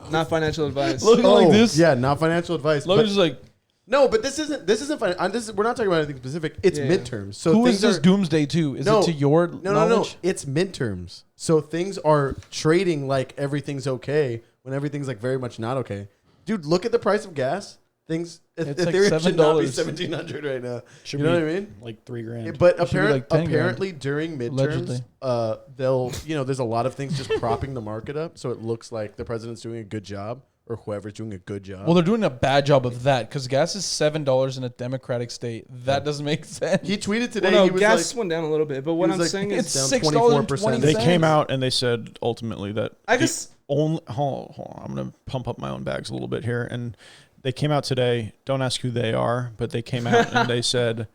S3: Not financial advice.
S1: Logan like this.
S2: Yeah, not financial advice.
S1: Logan's
S2: But,
S1: just like,
S2: no, but this isn't we're not talking about anything specific. It's
S3: Yeah.
S2: midterms. So
S1: who
S2: things
S1: is this
S2: are,
S1: doomsday to? Is
S2: No,
S1: it to your
S2: No.
S1: knowledge?
S2: It's midterms. So things are trading like everything's okay when everything's like very much not okay. Dude, look at the price of gas.
S1: It's like
S2: Ethereum should not be
S1: $7.
S2: 1,700 right now.
S4: Should
S2: You know
S4: be
S2: what I mean?
S4: like $3,000.
S2: But
S1: It should be like 10 grand.
S2: apparently during midterms,
S1: Allegedly.
S2: there's a lot of things just propping the market up, so it looks like the president's doing a good job or whoever's doing a good job.
S1: Well, they're doing a bad job of that because gas is $7 in a democratic state. That doesn't make sense.
S2: He tweeted today.
S3: Well, no,
S2: he was
S3: gas
S2: like,
S3: went down a little bit, but what I'm
S2: like,
S3: saying
S1: it's
S3: is
S2: down
S1: $6.20.
S4: They came out and they said ultimately that
S3: I guess
S4: hold on, I'm gonna pump up my own bags a little bit here, and they came out today. Don't ask who they are, but they came out and they said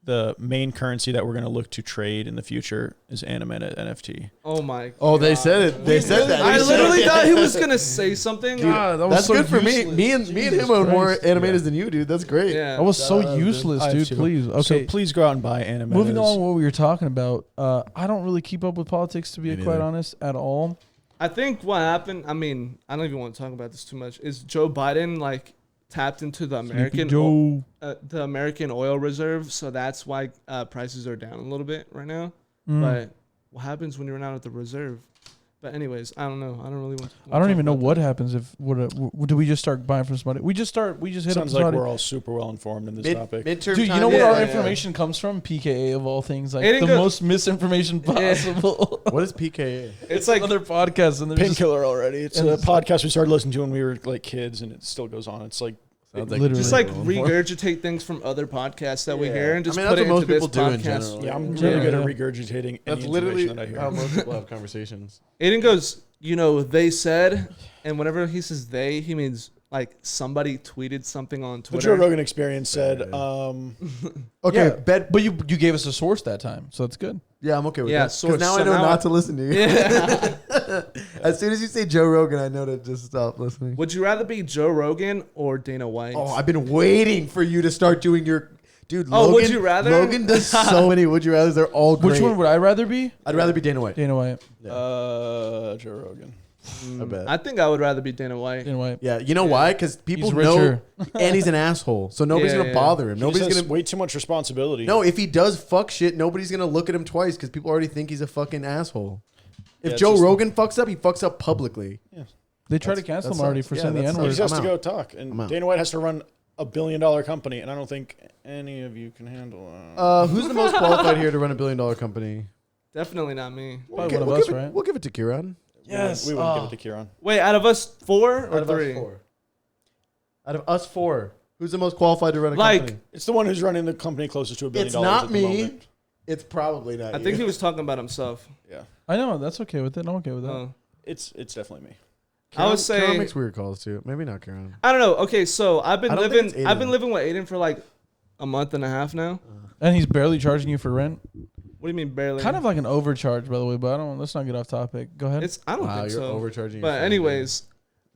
S4: the main currency that we're going to look to trade in the future is animated NFT.
S3: Oh my!
S2: Oh, they
S3: God.
S2: said it. They said that.
S3: I literally thought he was gonna say something.
S1: God, that was
S2: That's
S1: so
S2: good for
S1: useless.
S2: me. Me and him are more animators than you, dude. That's great.
S3: Yeah.
S1: That was so useless,
S4: I have
S1: dude.
S4: two.
S1: Please, okay.
S4: So please go out and buy animated.
S1: Moving on, what we were talking about. I don't really keep up with politics, to be
S2: Me
S1: quite
S2: neither.
S1: honest, at all.
S3: I think what happened. I mean, I don't even want to talk about this too much. Is Joe Biden like tapped into the American the American oil reserve, so that's why prices are down a little bit right now. But what happens when you run out of the reserve? But anyways, I don't know. I don't really want to.
S1: I don't even know what happens if do we just start buying from somebody? We just hit up
S4: Sounds like
S1: somebody.
S4: we're all super well informed in this topic.
S2: Midterm
S1: Dude, you
S2: time.
S1: know where
S3: Yeah,
S1: our
S3: yeah,
S1: information comes from? PKA of all things, like
S3: Aiden
S1: the
S3: goes-
S1: most misinformation possible.
S2: What is PKA?
S3: It's like
S1: other podcasts and they're just
S4: Painkiller already. It's
S1: and
S4: a
S1: it's
S4: podcast we started listening to when we were like kids, and it still goes on. It's like
S2: Sounds like
S1: literally
S3: just like regurgitate things from other podcasts that we hear and just
S2: I mean,
S3: put
S2: that's
S3: it
S2: what
S3: into
S2: most
S3: this
S2: people do in
S3: podcast.
S2: general.
S4: yeah, I'm
S1: Yeah,
S4: really good
S1: yeah.
S4: at regurgitating
S2: That's
S4: any
S2: literally
S4: information that I hear.
S2: how most people have conversations.
S3: Aiden goes, they said, and whenever he says they, he means like somebody tweeted something on
S4: The
S3: Twitter.
S4: Joe Rogan Experience said,
S2: Okay,
S1: yeah, but you gave us a source that time, so that's good.
S2: Yeah, I'm okay with
S3: Yeah,
S2: that.
S3: source.
S2: Because now
S3: So
S2: I know
S3: now
S2: not
S3: I-
S2: to listen to you.
S3: Yeah.
S2: As soon as you say Joe Rogan, I know to just stop listening.
S3: Would you rather be Joe Rogan or Dana White?
S2: Oh, I've been waiting for you to start doing your... Dude,
S3: Oh,
S2: Logan,
S3: would you rather?
S2: Logan does so many would you rather. They're all great.
S1: Which one would I rather be?
S2: I'd rather be Dana White.
S1: Dana White.
S4: Joe Rogan.
S2: I bet.
S3: I think I would rather be Dana White.
S1: Dana White.
S2: Yeah, you know why? Because people
S1: He's
S2: know,
S1: richer.
S2: and he's an asshole, so nobody's
S3: Yeah,
S2: gonna
S3: yeah.
S2: bother him.
S4: He
S2: Nobody's
S4: has
S2: gonna.
S4: way too much responsibility.
S2: No, if he does fuck shit, nobody's gonna look at him twice because people already think he's a fucking asshole. If
S4: Yeah, it's
S2: Joe
S4: just-
S2: Rogan fucks up, he fucks up publicly.
S1: They tried to
S2: That's-
S1: cancel
S2: that
S1: him already
S2: sucks.
S1: for
S2: Yeah,
S1: saying the
S2: that
S1: N
S2: sucks.
S4: he
S1: word.
S4: just has
S2: I'm
S4: to go
S2: out.
S4: talk,
S2: I'm
S4: and
S2: out.
S4: Dana White has to run $1 billion company, and I don't think any of you can handle that.
S2: Who's the most qualified here to run $1 billion company?
S3: Definitely not me.
S1: Probably one of us, right?
S2: We'll give it to Kiran.
S1: Yes.
S4: we wouldn't give it to Kiran.
S3: Wait, out of us four or
S2: Out of us
S3: three?
S2: four. Out of us four, who's the most qualified to run a
S3: Like-
S2: company?
S4: It's the one who's running the company closest to $1 billion.
S2: It's not
S4: at the
S2: me.
S4: moment.
S2: It's probably not.
S3: I think he was talking about himself.
S4: Yeah,
S1: I know. That's okay with it. I'm okay with that.
S3: Oh.
S4: it's definitely me.
S3: I would
S2: Kiran
S3: say
S2: makes weird calls too. Maybe not Kiran.
S3: I don't know. Okay, so I've been
S2: I don't think
S3: living.
S2: it's
S3: I've been
S2: Aidan.
S3: living with Aiden for like a month and a half now.
S1: And he's barely charging you for rent.
S3: What do you mean barely?
S1: Kind of like an overcharge, by the way. But I don't. Let's not get off topic. Go ahead.
S3: It's. I don't
S2: Wow,
S3: think
S2: you're
S3: so.
S2: overcharging.
S3: But anyways,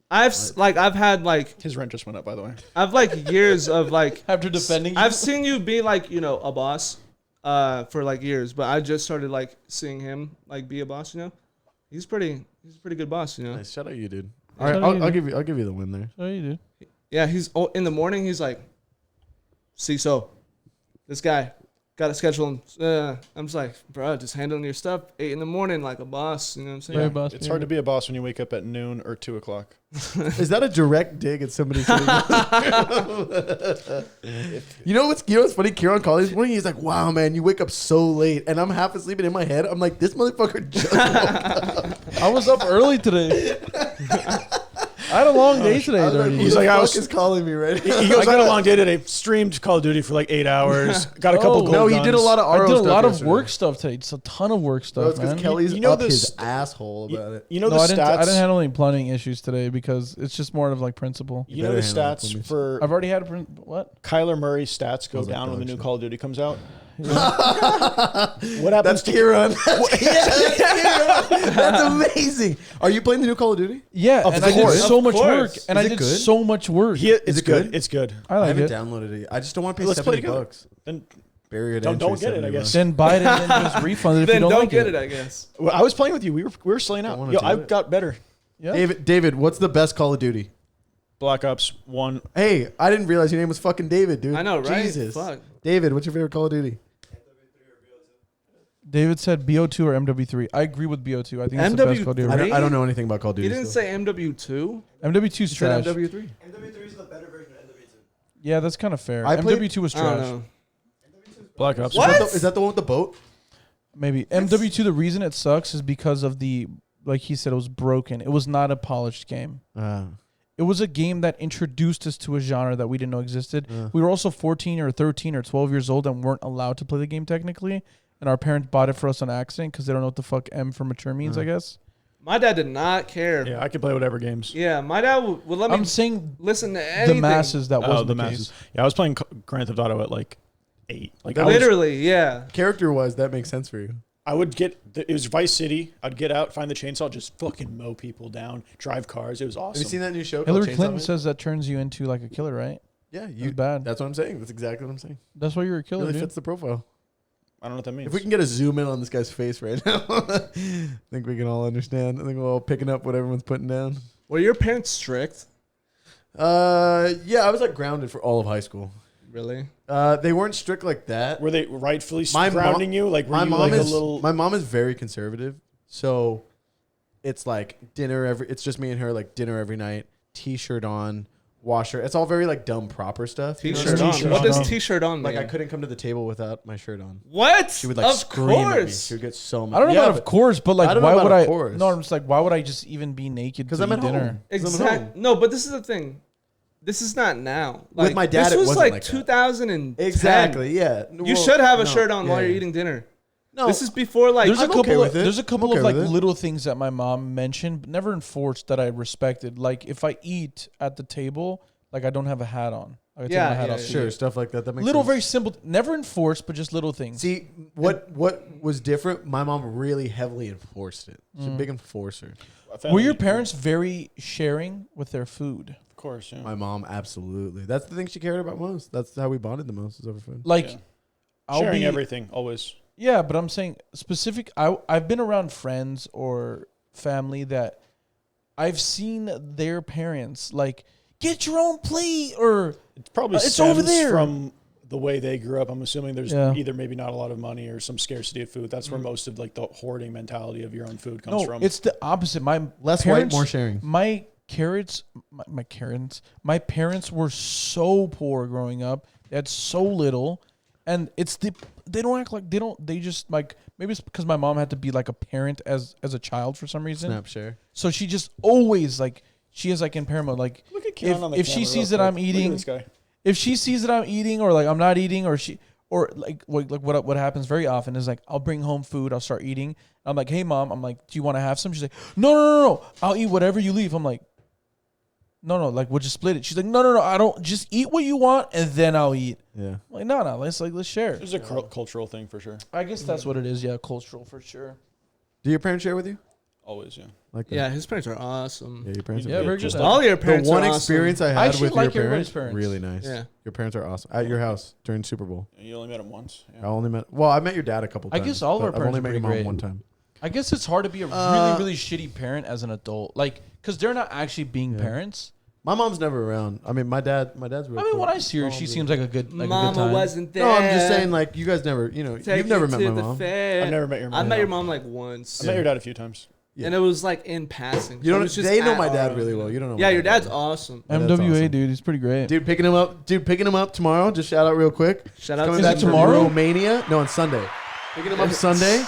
S3: I've had like
S4: His rent just went up, by the way.
S3: I've like years of like
S1: After defending,
S3: I've seen you be like a boss, for like years. But I just started like seeing him like be a boss. He's a pretty good boss.
S2: Nice. Shout out you, dude.
S1: Shout
S2: All right,
S1: out you,
S2: I'll
S1: dude.
S2: give you the win there.
S1: Oh, you do.
S3: Yeah, he's in the morning. He's like, so this guy got to schedule him. I'm just like, bro, just handling your stuff 8 in the morning like a boss. You know what I'm saying?
S1: Very boss.
S4: It's hard to be a boss when you wake up at noon or 2 o'clock.
S2: Is that a direct dig at somebody sitting? You know what's funny? Kiran called this morning. He's like, "Wow, man, you wake up so late," and I'm half asleep and in my head, I'm like, "This motherfucker just woke up."
S1: I was up early today. I had a long day today,
S2: I was like,
S1: Dirty.
S2: "Who
S4: He's
S2: the
S4: like, I
S2: fuck
S4: was-
S2: is calling me right now?"
S4: He goes, I had a long day today. Streamed Call of Duty for like 8 hours. Got a couple
S1: Oh.
S4: gold
S2: No, he
S4: guns.
S2: did a lot of
S1: I
S2: RO
S1: did a
S2: stuff
S1: lot of
S2: yesterday.
S1: work stuff today. Just a ton of work
S2: Bro,
S1: stuff,
S2: it's because
S1: man.
S2: Kelly's
S4: You know
S2: up his
S4: this-
S2: asshole about it.
S4: You know
S1: No,
S4: the
S1: I didn't.
S4: stats.
S1: I didn't handle any plumbing issues today because it's just more of like principle.
S4: You know the
S2: better handle it,
S4: stats
S2: please.
S4: for
S1: I've already had what?
S4: Kyler Murray's stats go
S2: Sounds like
S4: down when the
S2: dog
S4: new
S2: shit.
S4: Call of Duty comes out. What happens
S2: That's Kiran. That's Kiran. That's amazing. Are you playing the new Call of Duty?
S1: Yeah,
S2: Of
S1: and I did
S2: course.
S1: so
S3: Of
S1: much
S3: course.
S1: work, and
S2: Is
S1: I
S2: it
S1: did
S2: good?
S1: so much work.
S4: It's
S2: it
S4: good.
S2: good?
S4: It's good.
S1: I
S2: I
S1: like
S2: haven't
S1: it.
S2: downloaded it. I just don't want to pay
S4: Let's play
S2: $70.
S4: together. Then
S2: Bury it.
S4: Don't get it, I guess.
S1: Then buy it and then just refund it if you
S3: Then
S1: don't,
S3: don't
S1: like
S3: get it, I guess.
S4: well, I was playing with you. We were slaying
S2: I
S4: out.
S2: wanna
S4: Yo,
S2: do
S4: I
S2: it.
S4: got better.
S1: Yeah.
S2: David, what's the best Call of Duty?
S4: Black Ops 1.
S2: Hey, I didn't realize your name was fucking David, dude.
S3: I know, right?
S2: Jesus.
S3: Fuck.
S2: David, what's your favorite Call of Duty?
S1: David said BO2 or MW3. I agree with BO2. I think it's the best Call of Duty.
S3: Really?
S2: I don't know anything about Call of Duty.
S3: He didn't
S2: still.
S3: say MW2.
S1: MW2's
S3: He said
S1: trash.
S3: MW3.
S5: MW3 is the better version of MW2.
S1: Yeah, that's kind of fair.
S2: I played-
S1: MW2 was
S3: I don't
S1: trash.
S3: know.
S4: Black Ops.
S3: What?
S2: Is that the one with the boat?
S1: Maybe MW2. The reason it sucks is because of the, like he said, it was broken. It was not a polished game. it was a game that introduced us to a genre that we didn't know existed. We were also 14 or 13 or 12 years old and weren't allowed to play the game technically. And our parents bought it for us on accident because they don't know what the fuck M for mature means, I guess.
S3: My dad did not care.
S4: Yeah, I could play whatever games.
S3: Yeah, my dad would let me.
S1: I'm saying
S3: listen to anything.
S1: the masses that wasn't
S4: the
S1: the
S4: masses.
S1: case.
S4: Yeah, I was playing Grand Theft Auto at like 8. Like
S3: Literally, yeah.
S2: Character-wise, that makes sense for you.
S4: I would get it was Vice City. I'd get out, find the chainsaw, just fucking mow people down, drive cars. It was awesome.
S2: Have you seen that new show?
S1: Hillary
S2: called
S1: Clinton
S2: Chainsaw Man?
S1: says that turns you into like a killer, right?
S2: Yeah,
S1: That's bad.
S2: That's what I'm saying. That's exactly what I'm saying.
S1: That's why you're a killer,
S2: Really
S1: dude.
S2: fits the profile.
S4: I don't know what that means.
S2: If we can get a zoom in on this guy's face right now, I think we can all understand. I think we're all picking up what everyone's putting down.
S3: Were your parents strict?
S2: Yeah, I was like grounded for all of high school.
S3: Really?
S2: They weren't strict like that.
S4: Were they rightfully
S2: My
S4: grounding you? Like, were you like a little?
S2: My mom is very conservative, so it's like dinner it's just me and her, like dinner every night, t-shirt on, washer. It's all very like dumb proper stuff. You know
S3: T-shirt
S2: what I mean?
S3: on.
S4: T-shirt
S3: What
S4: on.
S3: does T-shirt on mean?
S2: Like I couldn't come to the table without my shirt on.
S3: What?
S2: She would like
S3: of
S2: scream at me.
S3: course.
S2: She would get so mad.
S1: I don't know about of course, but like,
S2: I don't know
S1: why
S2: about
S1: would
S2: of
S1: I?
S2: course.
S1: No, I'm just like, why would I just even be naked?
S2: Because
S1: to
S2: I'm
S1: eat
S2: at
S1: dinner?
S2: home. 'Cause I'm at
S3: Exactly.
S2: home.
S3: No, but this is the thing. This is not now. Like,
S2: my dad,
S3: this
S2: it
S3: was
S2: wasn't
S3: like
S2: like that.
S3: 2010.
S2: Exactly. Yeah.
S3: You should have a shirt on while you're
S2: yeah.
S3: eating dinner.
S2: No,
S3: This is before like.
S1: There's a
S2: I'm
S1: couple.
S2: okay
S1: Of,
S2: with it.
S1: there's a couple
S2: I'm okay
S1: of like
S2: with it.
S1: little things that my mom mentioned, but never enforced that I respected. Like if I eat at the table, like I don't have a hat on. I take
S3: Yeah,
S1: my hat
S3: yeah,
S1: off.
S3: yeah.
S1: to
S2: sure
S1: eat.
S2: stuff like that. That makes
S1: Little,
S2: sense.
S1: very simple. Never enforced, but just little things.
S2: See what was different. My mom really heavily enforced it. She's a big enforcer.
S1: Were your parents very sharing with their food?
S4: Of course, yeah.
S2: My mom, absolutely. That's the thing she cared about most. That's how we bonded the most, is over food.
S1: Like,
S4: Yeah.
S1: I'll
S4: Sharing
S1: be,
S4: everything always.
S1: Yeah, but I'm saying specific. I've been around friends or family that I've seen their parents like get your own plate or
S4: It probably
S1: It's
S4: stems
S1: over there.
S4: from the way they grew up. I'm assuming there's
S1: Yeah.
S4: either maybe not a lot of money or some scarcity of food. That's where most of like the hoarding mentality of your own food comes
S1: no,
S4: from.
S1: it's the opposite. My
S2: Less
S1: parents,
S2: white, more sharing.
S1: My parents were so poor growing up. They had so little, and they don't act like they just like maybe it's because my mom had to be like a parent as a child for some reason.
S2: Snap share.
S1: So she just always like she is like in parent mode. Like
S4: Look at Kiran on the
S1: if she
S4: camera
S1: sees
S4: real
S1: that I'm
S4: quick. Look at
S1: eating,
S4: this guy.
S1: if she sees that I'm eating or like I'm not eating or like what happens very often is like I'll bring home food, I'll start eating. I'm like, hey mom, I'm like, do you want to have some? She's like, no, I'll eat whatever you leave. I'm like, no, like we'll just split it. She's like, no, I don't. Just eat what you want and then I'll eat.
S2: Yeah.
S1: I'm like, no, let's share.
S4: There's a cultural thing for sure.
S1: I guess that's what it is. Yeah, cultural for sure.
S2: Do your parents share with you?
S4: Always, yeah.
S2: Like that?
S3: Yeah, his parents are awesome.
S2: Yeah, your parents
S1: Yeah,
S2: are
S1: very
S2: good.
S1: good.
S3: All your
S2: The
S3: parents
S2: one
S3: are
S2: experience
S3: awesome.
S2: I
S1: I
S2: had
S1: actually
S2: with
S1: like
S2: your
S1: everybody's
S2: parents,
S1: parents.
S2: really nice.
S3: Yeah.
S2: Your parents are awesome. At your house during Super Bowl.
S4: You only met him once.
S2: I
S4: Yeah.
S2: only met. Well, I met your dad a couple
S1: I
S2: times.
S1: guess all of
S2: but
S1: our
S2: I've
S1: parents
S2: only
S1: are
S2: met your
S1: pretty
S2: mom
S1: great.
S2: one time.
S1: I guess it's hard to be a really shitty parent as an adult, like because they're not actually being
S2: Yeah.
S1: parents.
S2: My mom's never around. I mean, my dad's real
S1: I mean,
S2: cool.
S1: when I see her,
S2: My
S1: she
S2: mom's
S1: seems like a good time.
S3: Mama wasn't there.
S2: No, I'm just saying, like, you guys never,
S3: Take
S2: you've never
S3: you
S2: met
S3: to
S2: my
S3: the
S2: mom.
S3: fair.
S4: I've never met your mom.
S3: I met your mom like once.
S4: I met your dad a few times.
S2: Yeah.
S3: And it was like in passing.
S2: You
S3: It
S2: don't.
S3: was just
S2: They know
S3: at
S2: my
S3: our
S2: dad
S3: own,
S2: really
S3: you know?
S2: well. You don't know.
S3: Yeah,
S2: my
S3: your
S2: dad
S3: dad's
S2: really well.
S3: awesome.
S2: Yeah, that's
S1: MWA,
S2: awesome.
S1: dude, he's pretty great.
S2: Dude, picking him up tomorrow. Just shout out real quick.
S3: Shout out
S2: Coming
S3: to
S2: back
S1: it
S2: from
S1: tomorrow?
S2: Romania. No, on Sunday. Picking him up Sunday.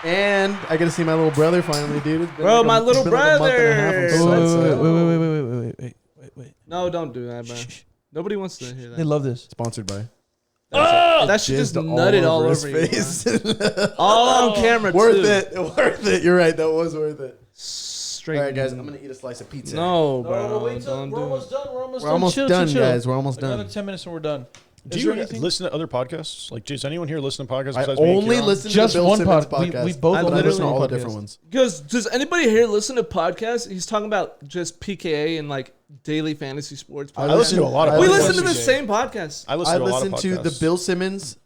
S2: And I get to see my little brother finally, dude. It's been
S3: Bro,
S2: like
S3: my
S2: it's
S3: little
S2: been like a month and a half. I'm
S3: brother.
S2: so
S1: Wait,
S2: excited.
S1: wait.
S3: No, don't do that, man.
S1: Shh.
S3: Nobody wants to hear
S1: They
S3: that.
S1: love this.
S2: Sponsored by.
S3: That shit just
S2: Jizzed
S3: nutted all
S2: his
S3: over you.
S2: face.
S3: man. All on camera, too.
S2: Worth it. You're right. That was worth it.
S3: Straight.
S2: All right, guys. I'm gonna eat a slice of pizza.
S3: No, bro. Don't do it.
S1: done. We're
S2: We're almost done, guys. We're almost
S1: Another
S2: done.
S1: 10 minutes and we're done.
S4: Do
S1: Is
S4: you
S1: there anything?
S4: listen to other podcasts? Like, does anyone here listen to podcasts
S2: I
S4: besides me and
S2: only
S4: Kiran?
S2: listen
S1: Just
S2: to the Bill
S1: one
S2: Simmons
S1: pod- we
S2: podcast.
S1: both
S3: I
S2: but I listen to all the
S1: podcasts.
S2: different ones.
S3: Because does anybody here listen to podcasts? He's talking about just PKA and like daily fantasy sports.
S2: I
S4: I listen to a lot of
S2: I
S3: We
S4: podcasts.
S3: listen to the
S4: PKA.
S3: same podcast.
S4: I listen
S2: I
S4: to a lot of
S2: listen to the
S4: podcasts.
S2: Bill Simmons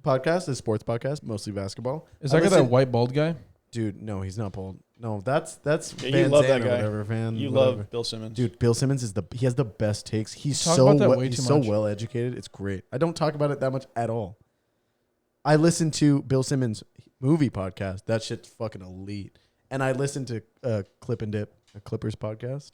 S2: podcast, a sports podcast, mostly basketball.
S1: Is
S2: I
S1: that guy that
S2: listen-
S1: white bald guy?
S2: Dude, no, he's not bald. No, that's
S4: Yeah,
S2: Van
S4: you love
S2: Zandt
S4: that
S2: or
S4: guy.
S2: whatever, Van.
S4: You
S2: whatever.
S4: love Bill Simmons.
S2: Dude, Bill Simmons he has the best takes. He's
S1: talk
S2: so
S1: about that way
S2: he's
S1: too
S2: so
S1: much.
S2: well educated. It's great. I don't talk about it that much at all. I listen to Bill Simmons movie podcast. That shit's fucking elite. And I listen to Clip and Dip. A Clippers podcast.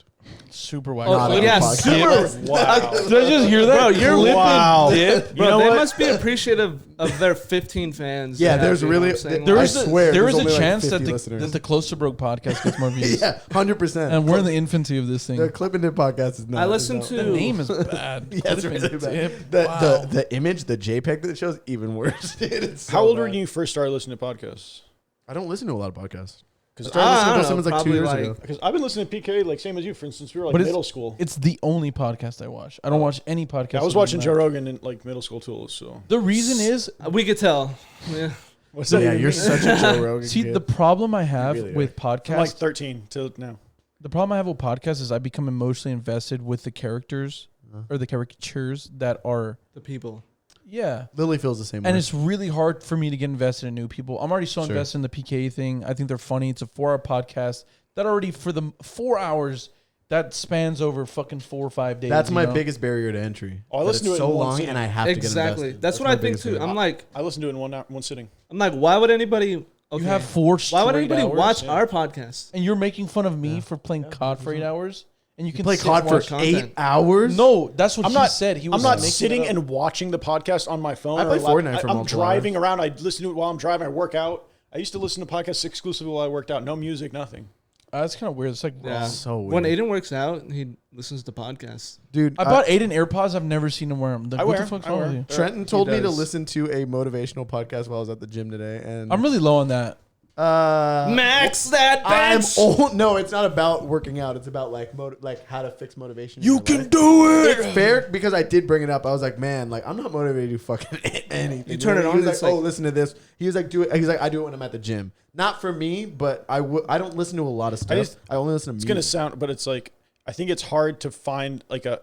S1: Super wide.
S3: Oh, yeah, super.
S4: Wow.
S1: Did I just hear that?
S3: Bro, you're
S4: Wow.
S1: Dip?
S3: Bro,
S4: You know
S3: they
S4: what?
S3: must be appreciative of their 15 fans.
S2: Yeah,
S3: they
S2: there's
S3: have, you know
S2: really-
S3: what I'm saying?
S1: There
S2: I
S1: is
S2: swear,
S1: there
S2: there's
S1: is
S2: only
S1: a
S2: like
S1: chance
S2: 50
S1: that
S2: listeners.
S1: the Close to Broke podcast gets more views.
S2: Yeah, 100%.
S1: And we're in the infancy of this
S2: the
S1: thing.
S2: Clip and Dip podcast is not.
S3: I listened
S2: is
S3: to-
S2: not-
S1: The name is bad.
S2: Yeah, it's
S1: Clip
S2: really
S1: and
S2: bad.
S1: Dip. Wow.
S2: The image, the JPEG that it shows, even worse. Dude, it's so
S4: How old were
S2: bad.
S4: you when you first started listening to podcasts?
S2: I don't listen to a lot of podcasts.
S4: Because
S2: Started listening
S3: I
S2: to
S3: don't
S2: someone's
S3: know,
S2: like 2
S3: probably
S2: years
S3: like-
S2: ago.
S4: I've been listening to PK like same as you. For instance, we were like
S1: But it's-
S4: middle school.
S1: It's the only podcast I watch. I don't watch any podcast.
S4: Yeah, I was
S1: other
S4: watching
S1: than
S4: Joe
S1: that.
S4: Rogan in like middle school too. So
S1: The reason is,
S3: We could tell. Yeah.
S4: what's
S2: Yeah,
S4: even
S2: you're
S4: mean?
S2: such a Joe Rogan
S1: see,
S2: kid.
S1: the problem I have
S2: really are.
S1: with
S4: From
S1: podcasts,
S4: like 13 till now.
S1: the problem I have with podcasts is I become emotionally invested with the characters or the caricatures that are,
S3: The people.
S1: yeah.
S2: Lily feels the same
S1: And
S2: way.
S1: it's really hard for me to get invested in new people. I'm already so
S2: Sure.
S1: invested in the PK thing. I think they're funny. It's a 4-hour podcast that already for the 4 hours that spans over fucking 4 or 5 days.
S2: That's
S1: you
S2: my
S1: know?
S2: biggest barrier to entry.
S4: Oh, I
S2: That
S4: listened
S2: it's
S4: to it
S2: so
S4: in one
S2: long,
S4: sitting.
S2: and I have to get
S3: Exactly.
S2: invested.
S3: That's what
S2: my
S3: I think
S2: biggest
S3: too.
S2: barrier.
S3: I'm like,
S4: I listened to it in one sitting.
S3: why would anybody? Okay.
S1: You have 4
S3: Why would
S1: straight
S3: anybody
S1: hours,
S3: watch our podcast?
S1: and you're making fun of me for playing COD for 8 hours, and you can
S2: play
S1: sit
S2: COD
S1: and
S2: for
S1: watch-
S3: content.
S2: 8 hours.
S1: No, that's what
S4: I'm
S1: he
S4: not
S1: said. He was
S4: I'm not
S1: making
S4: sitting
S1: it up.
S4: and watching the podcast on my phone.
S2: I play
S4: or
S2: Fortnite for
S4: I'm
S2: multiple
S4: driving around. I listen to it while I'm driving. I work out. I used to listen to podcasts exclusively while I worked out. No music, nothing.
S1: That's kind of weird. It's like
S3: Yeah.
S2: So weird.
S3: When Aidan works out, he listens to podcasts.
S2: dude.
S1: I bought Aidan AirPods. I've never seen him wear them. Like,
S4: I
S1: what
S4: wear
S1: the
S4: 'em.
S1: fuck's
S4: I
S1: wrong
S4: wear
S1: with
S4: 'em.
S1: you?
S2: Trenton told me to
S3: does.
S2: listen to a motivational podcast while I was at the gym today, and
S1: I'm really low on that.
S3: Max that
S2: I'm
S3: bench.
S2: old. No, it's not about working out. It's about like like how to fix motivation. in
S1: You
S2: your
S1: can
S2: life.
S1: do it.
S2: It's fair because I did bring it up. I was like, man, like I'm not motivated to do fucking anything.
S3: You turn it
S2: He
S3: on
S2: was
S3: and
S2: like,
S3: it's
S2: oh,
S3: like-
S2: listen to this. He was like, do it. He's like, I do it when I'm at the gym. Not for me, but I don't listen to a lot of stuff. I only listen to
S4: It's
S2: music.
S4: gonna sound, but it's like I think it's hard to find like a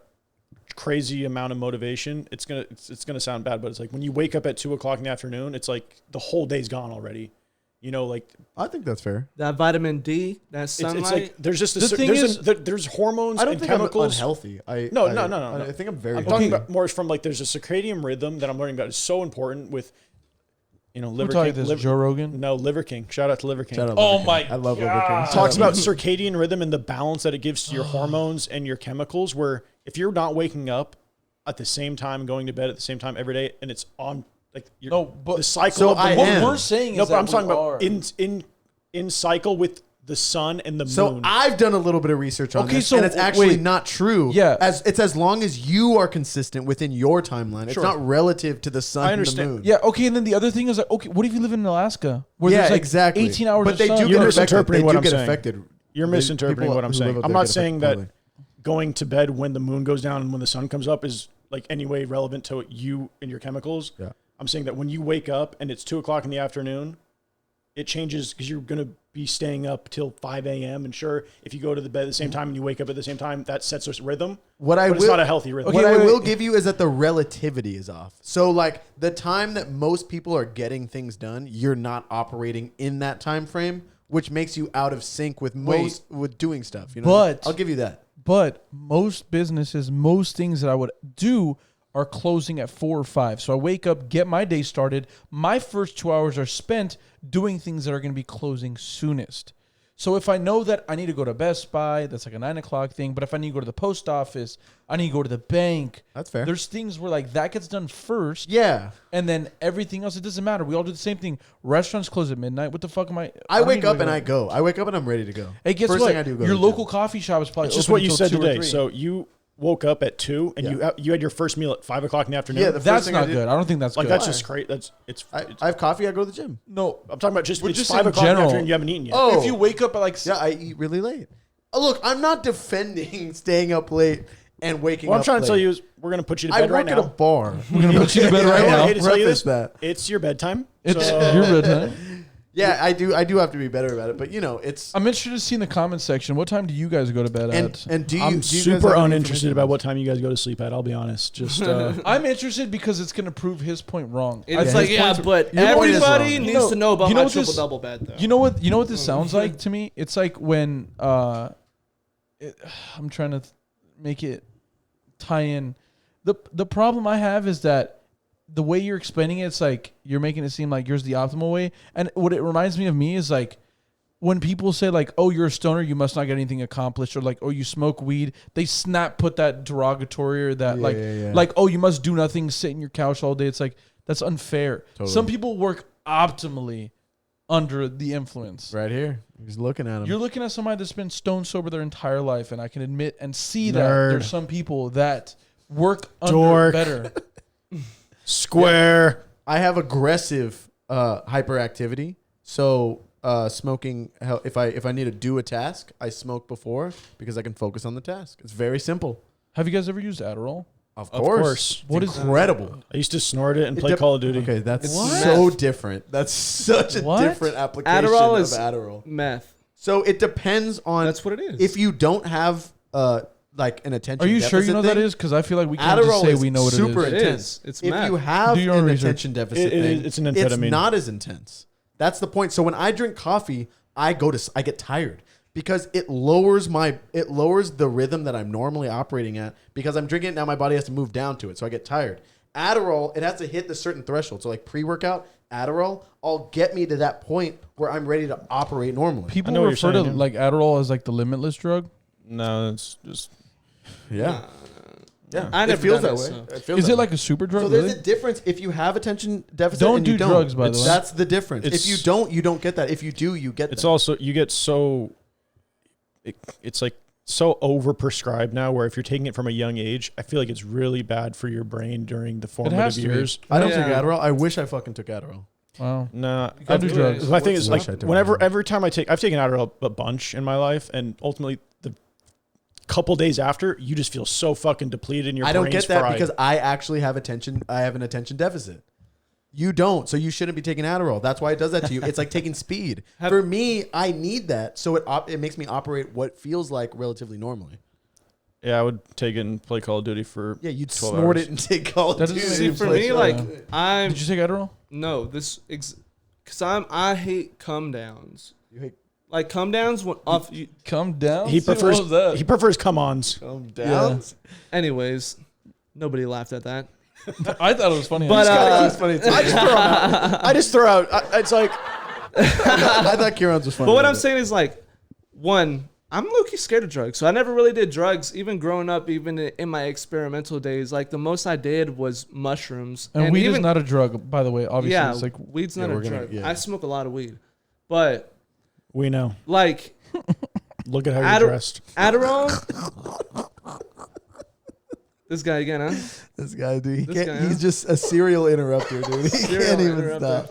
S4: crazy amount of motivation. It's gonna sound bad, but it's like when you wake up at 2:00 in the afternoon, it's like the whole day's gone already. You know, like
S2: I think that's fair.
S3: That vitamin D, that sunlight.
S4: it's like there's just a
S1: The
S4: cer-
S1: thing
S4: there's,
S1: is-
S4: there's hormones
S2: I don't
S4: and
S2: think
S4: chemicals.
S2: I'm unhealthy.
S4: No.
S2: I think I'm very.
S4: I'm
S2: healthy.
S4: talking about more from like there's a circadian rhythm that I'm learning about. It's so important with, you know,
S1: Who
S4: Liver
S1: taught
S4: King.
S1: you this? Joe Rogan?
S4: No, Liver King. Shout out to Liver King.
S2: Shout out
S1: Oh
S2: Liver King.
S1: my
S2: I love Liver
S1: God.
S2: King.
S4: Talks about circadian rhythm and the balance that it gives to your hormones and your chemicals. Where if you're not waking up at the same time, going to bed at the same time every day, and it's on like you're,
S1: No, but
S4: the cycle
S2: So
S4: of the
S2: I
S1: what
S2: am.
S1: we're saying
S4: No,
S1: is
S4: but
S1: that
S4: I'm talking
S1: we
S4: about
S1: are.
S4: in cycle with the sun and the
S2: So
S4: moon.
S2: I've done a little bit of research on
S1: Okay,
S2: this,
S1: so
S2: and it's actually
S1: wait.
S2: not true.
S1: Yeah.
S2: as long as you are consistent within your timeline. It's
S4: Sure.
S2: not relative to the sun
S4: I
S2: and the
S4: understand.
S2: moon.
S1: Yeah, okay, and then the other thing is like, okay, what if you live in Alaska where
S2: Yeah,
S1: there's like
S2: exactly.
S1: 18 hours
S2: but
S1: of
S2: they
S1: sun?
S2: do
S4: You're
S2: get affected.
S4: misinterpreting
S2: They
S4: what
S2: do
S4: I'm
S2: get
S4: saying.
S2: affected.
S4: You're
S2: They-
S4: misinterpreting
S2: people
S4: what I'm
S2: who
S4: saying.
S2: live up
S4: I'm
S2: there
S4: not
S2: get
S4: saying
S2: affected
S4: that going to bed when the moon goes down and when the sun comes up is like any way relevant to you and your chemicals.
S2: Yeah.
S4: I'm saying that when you wake up and it's 2:00 in the afternoon, it changes because you're going to be staying up till 5 a.m. And sure, if you go to the bed at the same time and you wake up at the same time, that sets a rhythm.
S2: What I
S4: But it's
S2: will-
S4: not a healthy rhythm.
S2: What
S1: Okay,
S2: I
S1: wait,
S2: will
S1: wait.
S2: give you is that the relativity is off. So like the time that most people are getting things done, you're not operating in that time frame, which makes you out of sync with with doing stuff. You know,
S1: But-
S2: I'll give you that.
S1: But most businesses, most things that I would do are closing at 4 or 5. So I wake up, get my day started. My first 2 hours are spent doing things that are going to be closing soonest. So if I know that I need to go to Best Buy, that's like a 9 o'clock thing. But if I need to go to the post office, I need to go to the bank.
S2: That's fair.
S1: There's things where like that gets done first.
S2: Yeah.
S1: And then everything else, it doesn't matter. We all do the same thing. Restaurants close at midnight. What the fuck am I?
S2: I
S1: don't
S2: wake
S1: need to
S2: up and I go. I wake up and I'm ready to go.
S1: Hey, guess
S2: First
S1: what?
S2: thing I do, go
S1: Your
S2: to the
S1: local
S2: gym.
S1: coffee shop is probably
S4: It's just
S1: open
S4: what you
S1: until
S4: said
S1: 2 or
S4: today.
S1: 3.
S4: So you woke up at 2 and you had your first meal at 5:00 in the afternoon.
S2: Yeah, the first
S1: That's
S2: thing I
S1: not
S2: did-
S1: good. I don't think that's
S4: like
S1: good.
S4: that's just great.
S2: I have coffee. I go to the gym.
S1: No,
S4: I'm talking about just
S1: We're
S4: it's
S1: just
S4: 5:00
S1: in
S4: in the
S1: general.
S4: afternoon. You haven't eaten yet.
S2: Oh.
S1: if you wake up at like
S2: Yeah, I eat really late. Look, I'm not defending staying up late and waking
S4: What I'm
S2: up
S4: trying to tell
S2: late.
S4: you is we're gonna put you to
S2: I
S4: bed
S2: work
S4: right
S2: at a
S4: now.
S2: bar.
S1: we're gonna put you to bed right
S4: I
S1: now.
S4: hate to tell you
S2: Preface
S4: this.
S2: that.
S4: It's your bedtime.
S1: It's
S4: So-
S1: your bedtime.
S2: Yeah, I do have to be better about it. But you know, it's
S1: I'm interested to see in the comment section. What time do you guys go to bed at?
S2: and do you?
S4: I'm
S2: do you guys
S4: super
S2: have any
S4: uninterested
S2: information?
S4: about what time you guys go to sleep at. I'll be honest. Just
S1: I'm interested because it's gonna prove his point wrong.
S3: It's
S2: Yeah,
S3: like,
S2: his
S3: yeah,
S2: point's-
S3: but
S2: your point is
S3: everybody
S2: wrong.
S3: needs to know about
S1: you know
S3: my
S1: what this-
S3: triple double bet, though.
S1: You know what this sounds like to me? It's like when I'm trying to make it tie in. The problem I have is that the way you're explaining it, it's like you're making it seem like yours the optimal way. And what it reminds me of me is like when people say like, "Oh, you're a stoner, you must not get anything accomplished," or like, "Oh, you smoke weed," they put that derogatory or that like, "Oh, you must do nothing, sit in your couch all day." It's like that's unfair. Totally. Some people work optimally under the influence.
S2: Right here, he's looking at him.
S1: You're looking at somebody that's been stone sober their entire life, and I can admit and see that there's some people that work under better.
S4: Square.
S2: Yeah. I have aggressive hyperactivity, so. Smoking, if I need to do a task, I smoke before because I can focus on the task. It's very simple.
S1: Have you guys ever used Adderall?
S2: Of course.
S1: What is
S2: incredible?
S4: I used to snort it and play Call of Duty.
S2: Okay, that's so different. That's such a different application of Adderall.
S3: Meth.
S2: So it depends on.
S3: That's what it is.
S2: If you don't have like an attention.
S1: Are you sure you know that is? Because I feel like we can't just say we know what it is.
S2: Super intense.
S3: It's
S2: if
S3: meth.
S2: you have an attention deficit thing,
S4: it's an amphetamine.
S2: It's not as intense. That's the point. So when I drink coffee, I get tired because it lowers the rhythm that I'm normally operating at because I'm drinking it now. My body has to move down to it, so I get tired. Adderall, it has to hit the certain threshold. So like pre-workout, Adderall, I'll get me to that point where I'm ready to operate normally.
S1: People refer to like Adderall as like the limitless drug.
S4: No, it's just
S2: yeah.
S3: I never
S2: it feels
S3: done
S2: that
S3: it,
S2: way.
S3: so.
S2: It feels
S1: is
S2: that
S1: it
S2: way.
S1: like a super drug?
S2: So there's a difference. If you have attention deficit,
S1: don't do drugs, by the way.
S2: That's the difference. If you don't, you don't get that. If you do, you get.
S4: It's
S2: that.
S4: also you get so. It's like so overprescribed now. Where if you're taking it from a young age, I feel like it's really bad for your brain during the formative years.
S2: I don't take Adderall. I wish I fucking took Adderall.
S1: Wow.
S4: Nah,
S1: I do drugs.
S4: My thing is like every time I've taken Adderall a bunch in my life, and ultimately the couple days after, you just feel so fucking depleted in your brain's
S2: I don't get that
S4: fried.
S2: because I actually have attention. I have an attention deficit. You don't, so you shouldn't be taking Adderall. That's why it does that to you. It's like taking speed. For me, I need that, so it makes me operate what feels like relatively normally.
S4: Yeah, I would take it and play Call of Duty for
S2: you'd
S4: 12
S2: snort
S4: hours.
S2: it and take Call of Duty.
S3: See, for me, like
S1: did you take Adderall?
S3: No, because I hate come downs.
S2: You hate
S3: like come downs off.
S1: Come down.
S4: He prefers come ons.
S2: Come downs.
S3: Yeah. Anyways, nobody laughed at that.
S1: I thought it was funny.
S3: But
S2: it's funny too.
S4: I just throw out. It's like
S2: I thought Kiran's was funny.
S3: But what I'm saying is like, one, I'm low-key scared of drugs. So I never really did drugs, even growing up, even in my experimental days. Like the most I did was mushrooms.
S1: And weed is not a drug, by the way. Obviously,
S3: yeah,
S1: it's like
S3: weed's not a drug. I smoke a lot of weed, but
S4: we know.
S3: Like,
S4: look at how you're dressed.
S3: Adderall. This guy again, huh?
S2: This guy, dude. He's just a serial interrupter, dude. He can't even stop.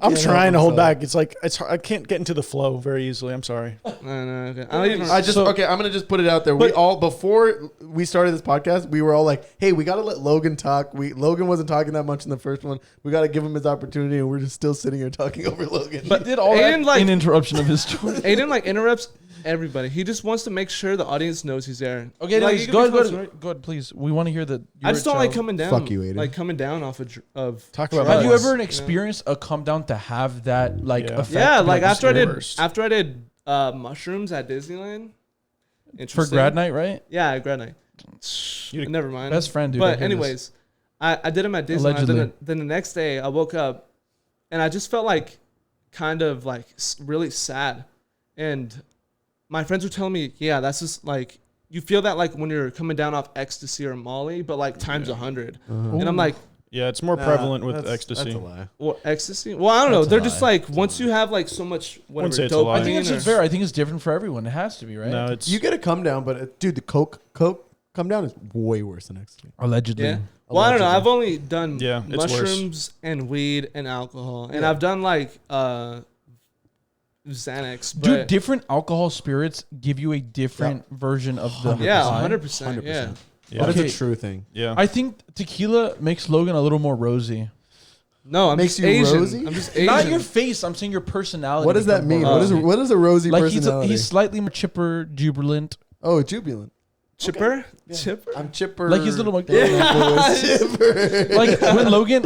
S4: I'm trying to hold back. It's like I can't get into the flow very easily. I'm sorry.
S3: No, okay.
S2: I'm gonna just put it out there. We all, before we started this podcast, we were all like, "Hey, we gotta let Logan talk." Logan wasn't talking that much in the first one. We gotta give him his opportunity, and we're just still sitting here talking over Logan.
S1: But did all
S3: Aidan,
S1: that in interruption of his story?
S3: Aidan interrupts everybody. He just wants to make sure the audience knows he's there.
S1: Okay, like, go ahead, please. We want to hear that.
S3: I just don't like coming down.
S2: Fuck you, Aidan.
S3: Like coming down off of
S4: talk about.
S1: Have you ever experienced a come down to have that effect?
S3: Yeah, like after I did mushrooms at Disneyland.
S1: For grad night, right?
S3: Yeah, grad night. Never mind.
S1: Best friend, dude.
S3: But anyways, I did them at Disneyland.
S1: Allegedly.
S3: Then the next day I woke up, and I just felt like kind of like really sad, and my friends were telling me, yeah, that's just like, you feel that like when you're coming down off ecstasy or Molly, but like times 100. And I'm like,
S4: yeah, it's more prevalent with ecstasy.
S2: That's a lie.
S3: Well, ecstasy? Well, I don't know. They're just like, once you have like so much, whatever, dopamine.
S1: I think it's just fair. I think it's different for everyone. It has to be, right?
S4: No, it's
S2: you get a come down, but dude, the coke come down is way worse than ecstasy.
S1: Allegedly.
S3: Yeah. Well, I don't know. I've only done
S4: it's
S3: mushrooms and weed and alcohol, and I've done like Xanax.
S1: Dude, different alcohol spirits give you a different version of the
S3: 100%. Yeah.
S2: That is a true thing.
S4: Yeah.
S1: I think tequila makes Logan a little more rosy.
S3: No, I'm
S2: Makes
S3: just
S2: you
S3: Asian.
S2: rosy?
S3: I'm just Asian.
S1: Not your face. I'm saying your personality.
S2: What does that mean? What is a rosy
S1: like
S2: personality?
S1: he's slightly more chipper, jubilant.
S2: Oh, jubilant.
S3: Chipper?
S2: Okay. Yeah.
S3: Chipper?
S2: I'm chipper.
S1: Like he's a little more.
S2: Chipper.
S1: Like when Logan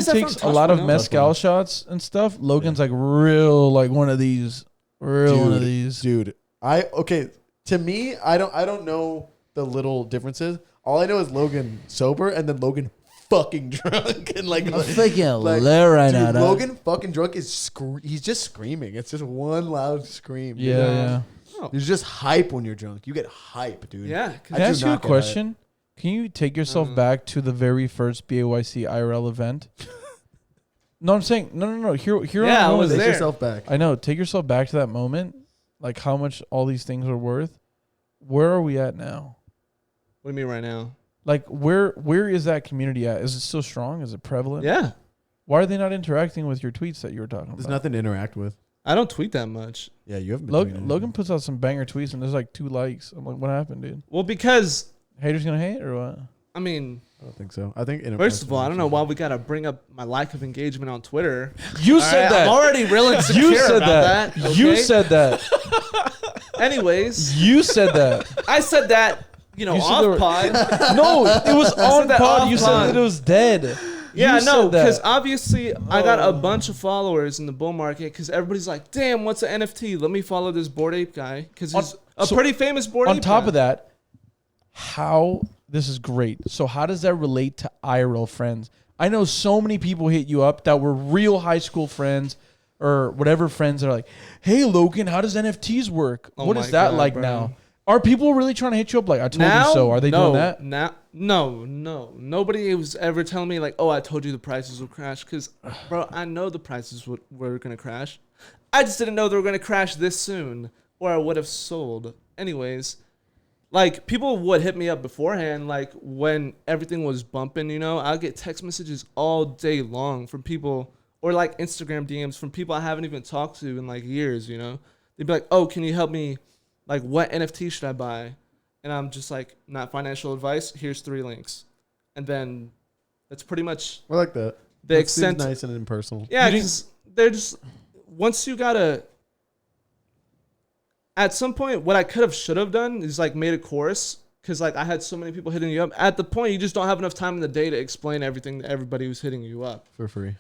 S1: takes a lot of
S3: from?
S1: mezcal shots and stuff, Logan's like real, like one of these, one of these.
S2: Dude, to me, I don't know the little differences. All I know is Logan sober and then Logan fucking drunk and like
S6: freaking
S2: like,
S6: lit right
S2: dude,
S6: now, dog.
S2: Logan fucking drunk is he's just screaming. It's just one loud scream. dude.
S1: Yeah.
S2: There's just hype when you're drunk. You get hype, dude.
S3: Yeah.
S1: Can I ask you a question? Can you take yourself back to the very first BAYC IRL event? No, I'm saying no. Here
S3: Yeah, I was
S2: Take
S3: there.
S2: yourself back.
S1: I know. Take yourself back to that moment, like how much all these things are worth. Where are we at now?
S3: What do you mean right now?
S1: Like where is that community at? Is it still strong? Is it prevalent?
S3: Yeah.
S1: Why are they not interacting with your tweets that you were talking
S2: There's
S1: about?
S2: nothing to interact with.
S3: I don't tweet that much.
S2: Yeah, you haven't been doing anything.
S1: Logan puts out some banger tweets and there's like 2 likes. I'm like, what happened, dude?
S3: Well, because,
S1: Haters gonna hate or what?
S3: I mean,
S2: I don't think so. I think
S3: first of all, I don't know why we got to bring up my lack of engagement on Twitter.
S1: You
S3: All
S1: said
S3: right,
S1: that.
S3: I'm already real insecure
S1: You said
S3: about that.
S1: You
S3: okay?
S1: said that.
S3: Anyways,
S1: You said that.
S3: I said that, you know,
S1: You said there were-
S3: off pod.
S1: No, it was on
S3: that
S1: pod.
S3: off
S1: You said
S3: pod.
S1: that it was dead.
S3: Yeah,
S1: You
S3: no,
S1: said that.
S3: because obviously I got a bunch of followers in the bull market because everybody's like, damn, what's an NFT? Let me follow this Bored Ape guy because he's a
S1: so
S3: pretty famous Bored Ape
S1: on top
S3: guy.
S1: of that, how this is great. So how does that relate to IRL friends? I know so many people hit you up that were real high school friends or whatever friends that are like, hey Logan, how does NFTs work?
S3: Oh
S1: What
S3: my
S1: is that
S3: God,
S1: like
S3: bro.
S1: now? Are people really trying to hit you up like I told
S3: Now,
S1: you so? Are they
S3: no,
S1: doing that?
S3: No. Nobody was ever telling me like, oh, I told you the prices would crash. Because, bro, I know the prices were going to crash. I just didn't know they were going to crash this soon or I would have sold. Anyways, like, people would hit me up beforehand, like, when everything was bumping, you know? I'll get text messages all day long from people or, like, Instagram DMs from people I haven't even talked to in, like, years, you know? They'd be like, oh, can you help me? Like, what NFT should I buy? And I'm just like, not financial advice. Here's 3 links. And then that's pretty much
S2: I like that.
S3: the
S2: That
S3: extent.
S2: seems nice and impersonal.
S3: Yeah, because they're just, once you gotta, at some point, what I should have done is like made a course. Because like I had so many people hitting you up. At the point, you just don't have enough time in the day to explain everything to everybody who's hitting you up.
S2: For free.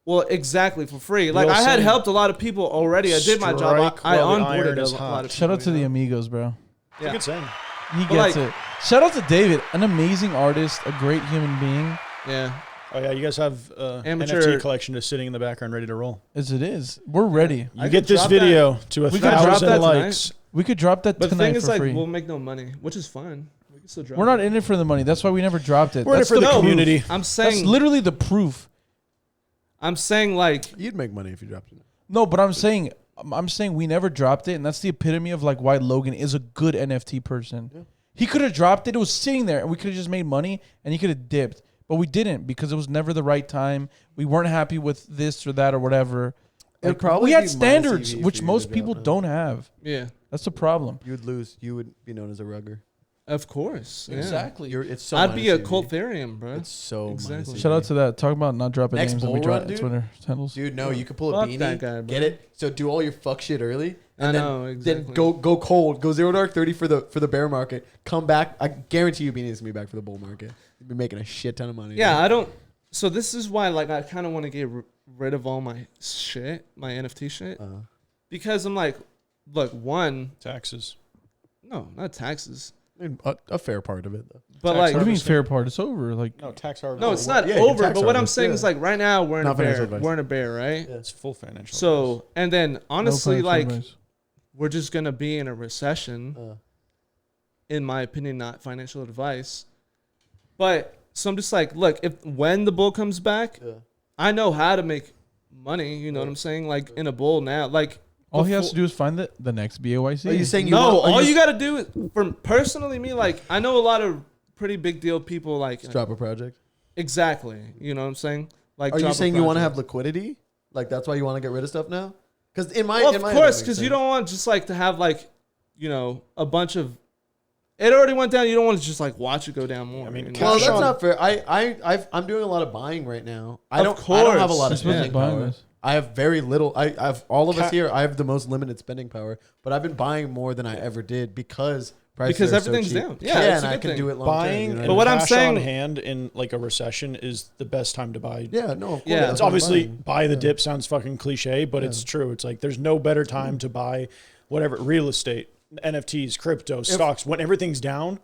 S3: Well, exactly, for free. Like,
S4: Real
S3: I had
S4: saying.
S3: helped a lot of people already. I did my job.
S4: Strike
S3: I
S4: while the
S3: onboarded
S4: iron is
S3: a
S4: hot.
S3: lot of
S1: Shout
S3: people,
S1: out to
S3: you
S1: the
S3: know?
S1: amigos, bro.
S3: Yeah.
S4: Good saying.
S1: He
S3: But,
S1: gets
S3: like-
S1: it. Shout out to David, an amazing artist, a great human being.
S3: Yeah.
S4: Oh yeah, you guys have
S3: Amateur-
S4: NFT collection just sitting in the background, ready to roll.
S1: As it is. We're ready.
S4: You
S3: I
S4: get
S3: could
S4: this
S3: drop
S4: video to
S1: We could drop
S4: 1,000
S3: that
S4: likes.
S1: We could drop that
S3: But the
S1: tonight
S3: thing is,
S1: for
S3: like,
S1: free.
S3: we'll make no money, which is fine. We can still drop
S1: We're not in it for the money. That's why we never dropped it.
S4: We're in it
S1: That's
S4: for the
S1: proof.
S4: community.
S3: I'm
S1: That's
S3: saying,
S1: literally the proof.
S3: I'm saying, like,
S2: You'd make money if you dropped it.
S1: No, but I'm saying we never dropped it, and that's the epitome of like why Logan is a good NFT person.
S2: Yeah.
S1: He could have dropped it; it was sitting there, and we could have just made money, and he could have dipped, but we didn't because it was never the right time. We weren't happy with this or that or whatever.
S2: It'd
S1: Like,
S2: probably
S1: we had
S2: be
S1: standards,
S2: minus EV
S1: which
S2: for you
S1: most
S2: to
S1: people
S2: drop it.
S1: don't have.
S3: yeah,
S1: That's the problem.
S2: You would lose. You would be known as a rugger.
S3: of course. Yeah.
S1: Exactly.
S2: It's so.
S3: I'd be
S2: minus
S3: a
S2: EV.
S3: Coltharium, bro.
S2: It's so
S3: Exactly.
S2: minus
S1: Shout
S2: EV.
S1: out to that. Talk about not dropping
S2: Next
S1: names and we
S2: bull
S1: drop
S2: run, dude.
S1: Twitter handles.
S2: Dude, no, you could pull a
S3: Fuck
S2: beanie,
S3: that guy, bro.
S2: get it. So do all your fuck shit early, and
S3: I
S2: then
S3: know, exactly.
S2: then go cold, go 0 dark 30 for the bear market. Come back. I guarantee you, beanie's gonna be back for the bull market. You'll be making a shit ton of money.
S3: Yeah, I don't. So this is why, like, I kind of want to get rid of all my shit, my NFT shit, because I'm like, look, one,
S4: Taxes.
S3: no, not taxes,
S2: I mean, a fair part of it though.
S3: but
S4: Tax
S3: like,
S1: What do you mean fair part? It's over. Like
S4: No, tax harvest.
S3: no, it's not
S2: yeah, your
S3: over.
S2: tax
S3: But what I'm
S2: harvest,
S3: saying
S2: yeah.
S3: is, like, right now we're in
S2: Not
S3: a
S2: financial
S3: bear.
S2: advice.
S3: We're in a bear, right?
S4: It's full financial.
S3: So, and then honestly,
S1: no
S3: like,
S1: financial advice.
S3: we're just gonna be in a recession. In my opinion, not financial advice. But so I'm just like, look, when the bull comes back, I know how to make money. You know what I'm saying? Like in a bull now, like
S1: all he has to do is find the next BAYC.
S2: Are you saying
S3: no, all you gotta do is, for personally me, like I know a lot of pretty big deal people, like
S2: Just drop a project?
S3: exactly. You know what I'm saying? Like,
S2: Are you
S3: drop a
S2: saying you want to
S3: project.
S2: have liquidity? Like that's why you want to get rid of stuff now? Because in my
S3: Well,
S2: in my
S3: of
S2: head,
S3: course,
S2: that
S3: because
S2: makes
S3: you
S2: sense.
S3: don't want just like to have like, you know, a bunch of. It already went down. You don't want to just like watch it go down more.
S4: I mean,
S3: you know?
S2: Well,
S4: Cash
S2: that's
S4: on-
S2: not fair. I'm doing a lot of buying right now. I
S3: Of
S2: don't have a lot of
S3: course.
S1: You're supposed to
S2: spending
S1: buy
S2: power.
S1: this.
S2: I have very little. I have all of us
S4: Ca-
S2: here. I have the most limited spending power, but I've been buying more than I ever did because prices
S3: Because
S2: are
S3: everything's
S2: so cheap.
S3: down. Yeah, it's
S2: and
S3: a
S2: I
S3: good
S2: can
S3: thing.
S2: do it long
S4: Buying
S2: term.
S4: and
S3: But what I'm
S4: cash
S3: saying-
S4: on hand in like a recession is the best time to buy.
S2: Yeah, no, of course.
S3: Yeah.
S2: that's
S4: It's
S2: what I'm
S4: obviously
S2: buying.
S4: buy the dip sounds fucking cliche, but it's true. It's like there's no better time to buy whatever real estate, NFTs, crypto, stocks when everything's down.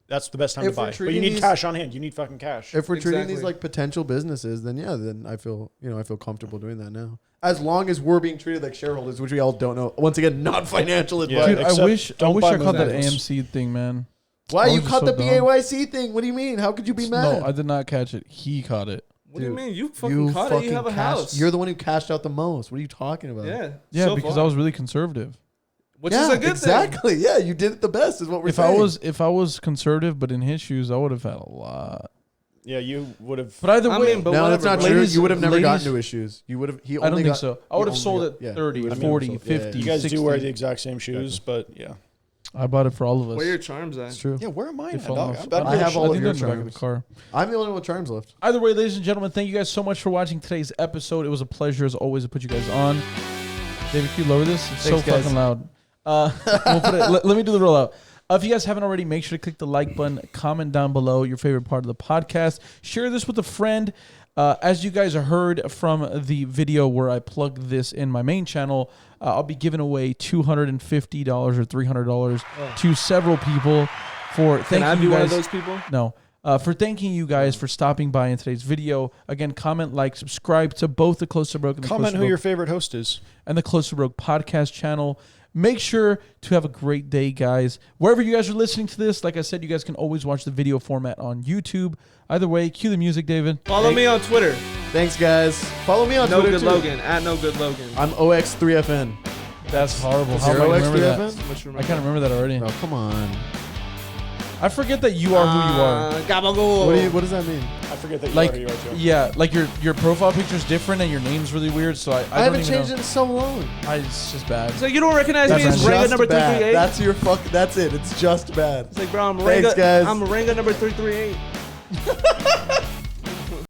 S4: that's the best time to
S2: If we're
S4: buy. But you
S2: treating
S4: need
S2: these-
S4: cash on hand. You need fucking cash.
S2: If we're treating these
S3: Exactly.
S2: like potential businesses, then yeah, then I feel comfortable doing that now. As long as we're being treated like shareholders, which we all don't know. Once again, not financial advice.
S1: Dude, I
S4: except
S1: wish
S4: don't buy
S1: I caught that
S4: motorcycles.
S1: AMC thing, man.
S2: Why
S1: I
S2: you
S1: was
S2: caught
S1: so
S2: the
S1: dumb.
S2: BAYC thing? What do you mean? How could you be mad?
S1: No, I did not catch it. He caught it.
S3: What do you
S2: Dude,
S3: mean? You fucking caught it. You have a house.
S2: You're the one who cashed out the most. What are you talking about?
S3: yeah.
S1: Yeah,
S3: so
S1: because
S3: far.
S1: I was really conservative.
S3: Which is a good thing.
S2: exactly. Yeah, you did it the best. Is what we're
S1: If
S2: saying.
S1: I was conservative, but in his shoes, I would have had a lot.
S4: Yeah, you would have.
S1: But either
S3: I
S1: way,
S3: mean, but
S2: no,
S3: whatever,
S2: that's not
S3: bro.
S2: true.
S1: Ladies-
S2: You would have never gotten
S1: ladies-
S2: to issues. You would have. He
S1: I don't
S2: only
S1: think
S2: got,
S1: so. I
S2: he
S1: would have
S2: only
S1: sold
S2: got-
S1: it
S2: yeah,
S1: 30,
S2: he would've
S1: 40,
S2: never sold-
S1: 50.
S4: You guys
S1: 60.
S4: do wear the exact same shoes, but yeah.
S1: I bought it for all of us.
S3: Where are your charms at?
S1: It's true.
S4: Yeah, where am I?
S1: They
S4: At,
S1: fell
S4: dog?
S1: off.
S2: I have all
S1: I
S2: of
S1: think
S2: your
S1: they're in the back of the
S2: charms.
S1: car.
S2: I'm the only one with charms left.
S1: Either way, ladies and gentlemen, thank you guys so much for watching today's episode. It was a pleasure as always to put you guys on. David, can you lower this? It's
S2: Thanks,
S1: so
S2: guys.
S1: fucking loud. We'll put it, let me do the rollout. If you guys haven't already, make sure to click the like button, comment down below your favorite part of the podcast, share this with a friend. As you guys heard from the video where I plugged this in my main channel, I'll be giving away $250 or $300 to several people for
S3: Can I
S1: thanking
S3: be
S1: you
S3: one of
S1: guys.
S3: those people?
S1: No. For thanking you guys for stopping by in today's video. Again, comment, like, subscribe to both the Close to Broke and the
S4: Comment
S1: Close to
S4: who
S1: Broke
S4: your favorite host is.
S1: and the Close to Broke podcast channel. Make sure to have a great day, guys. Wherever you guys are listening to this, like I said, you guys can always watch the video format on YouTube. Either way, cue the music, David.
S3: Follow me on Twitter.
S2: Thanks, guys. Follow me on Twitter too.
S3: NoGoodLogan at NoGoodLogan.
S2: I'm OX3FN.
S1: That's horrible.
S2: Is
S1: How
S2: there
S1: am I remember that?
S2: OX3FN?
S3: Which
S1: I can't remember that already.
S2: Oh, come on.
S1: I forget that you are who you are.
S3: Gabagool.
S2: What does that mean?
S4: I forget that you
S1: Like,
S4: are who you are too.
S1: yeah, like your profile picture's different and your name's really weird. So I
S2: I
S1: don't
S2: haven't
S1: even
S2: changed
S1: know.
S2: it in so long.
S1: It's just bad.
S3: So you don't recognize me
S1: That's
S3: as
S1: just
S3: Ranga number
S2: bad.
S3: 338?
S2: That's your fuck. That's it. It's just bad.
S3: It's like, bro, I'm
S2: Thanks,
S3: Ranga.
S2: guys.
S3: I'm Ranga number 338.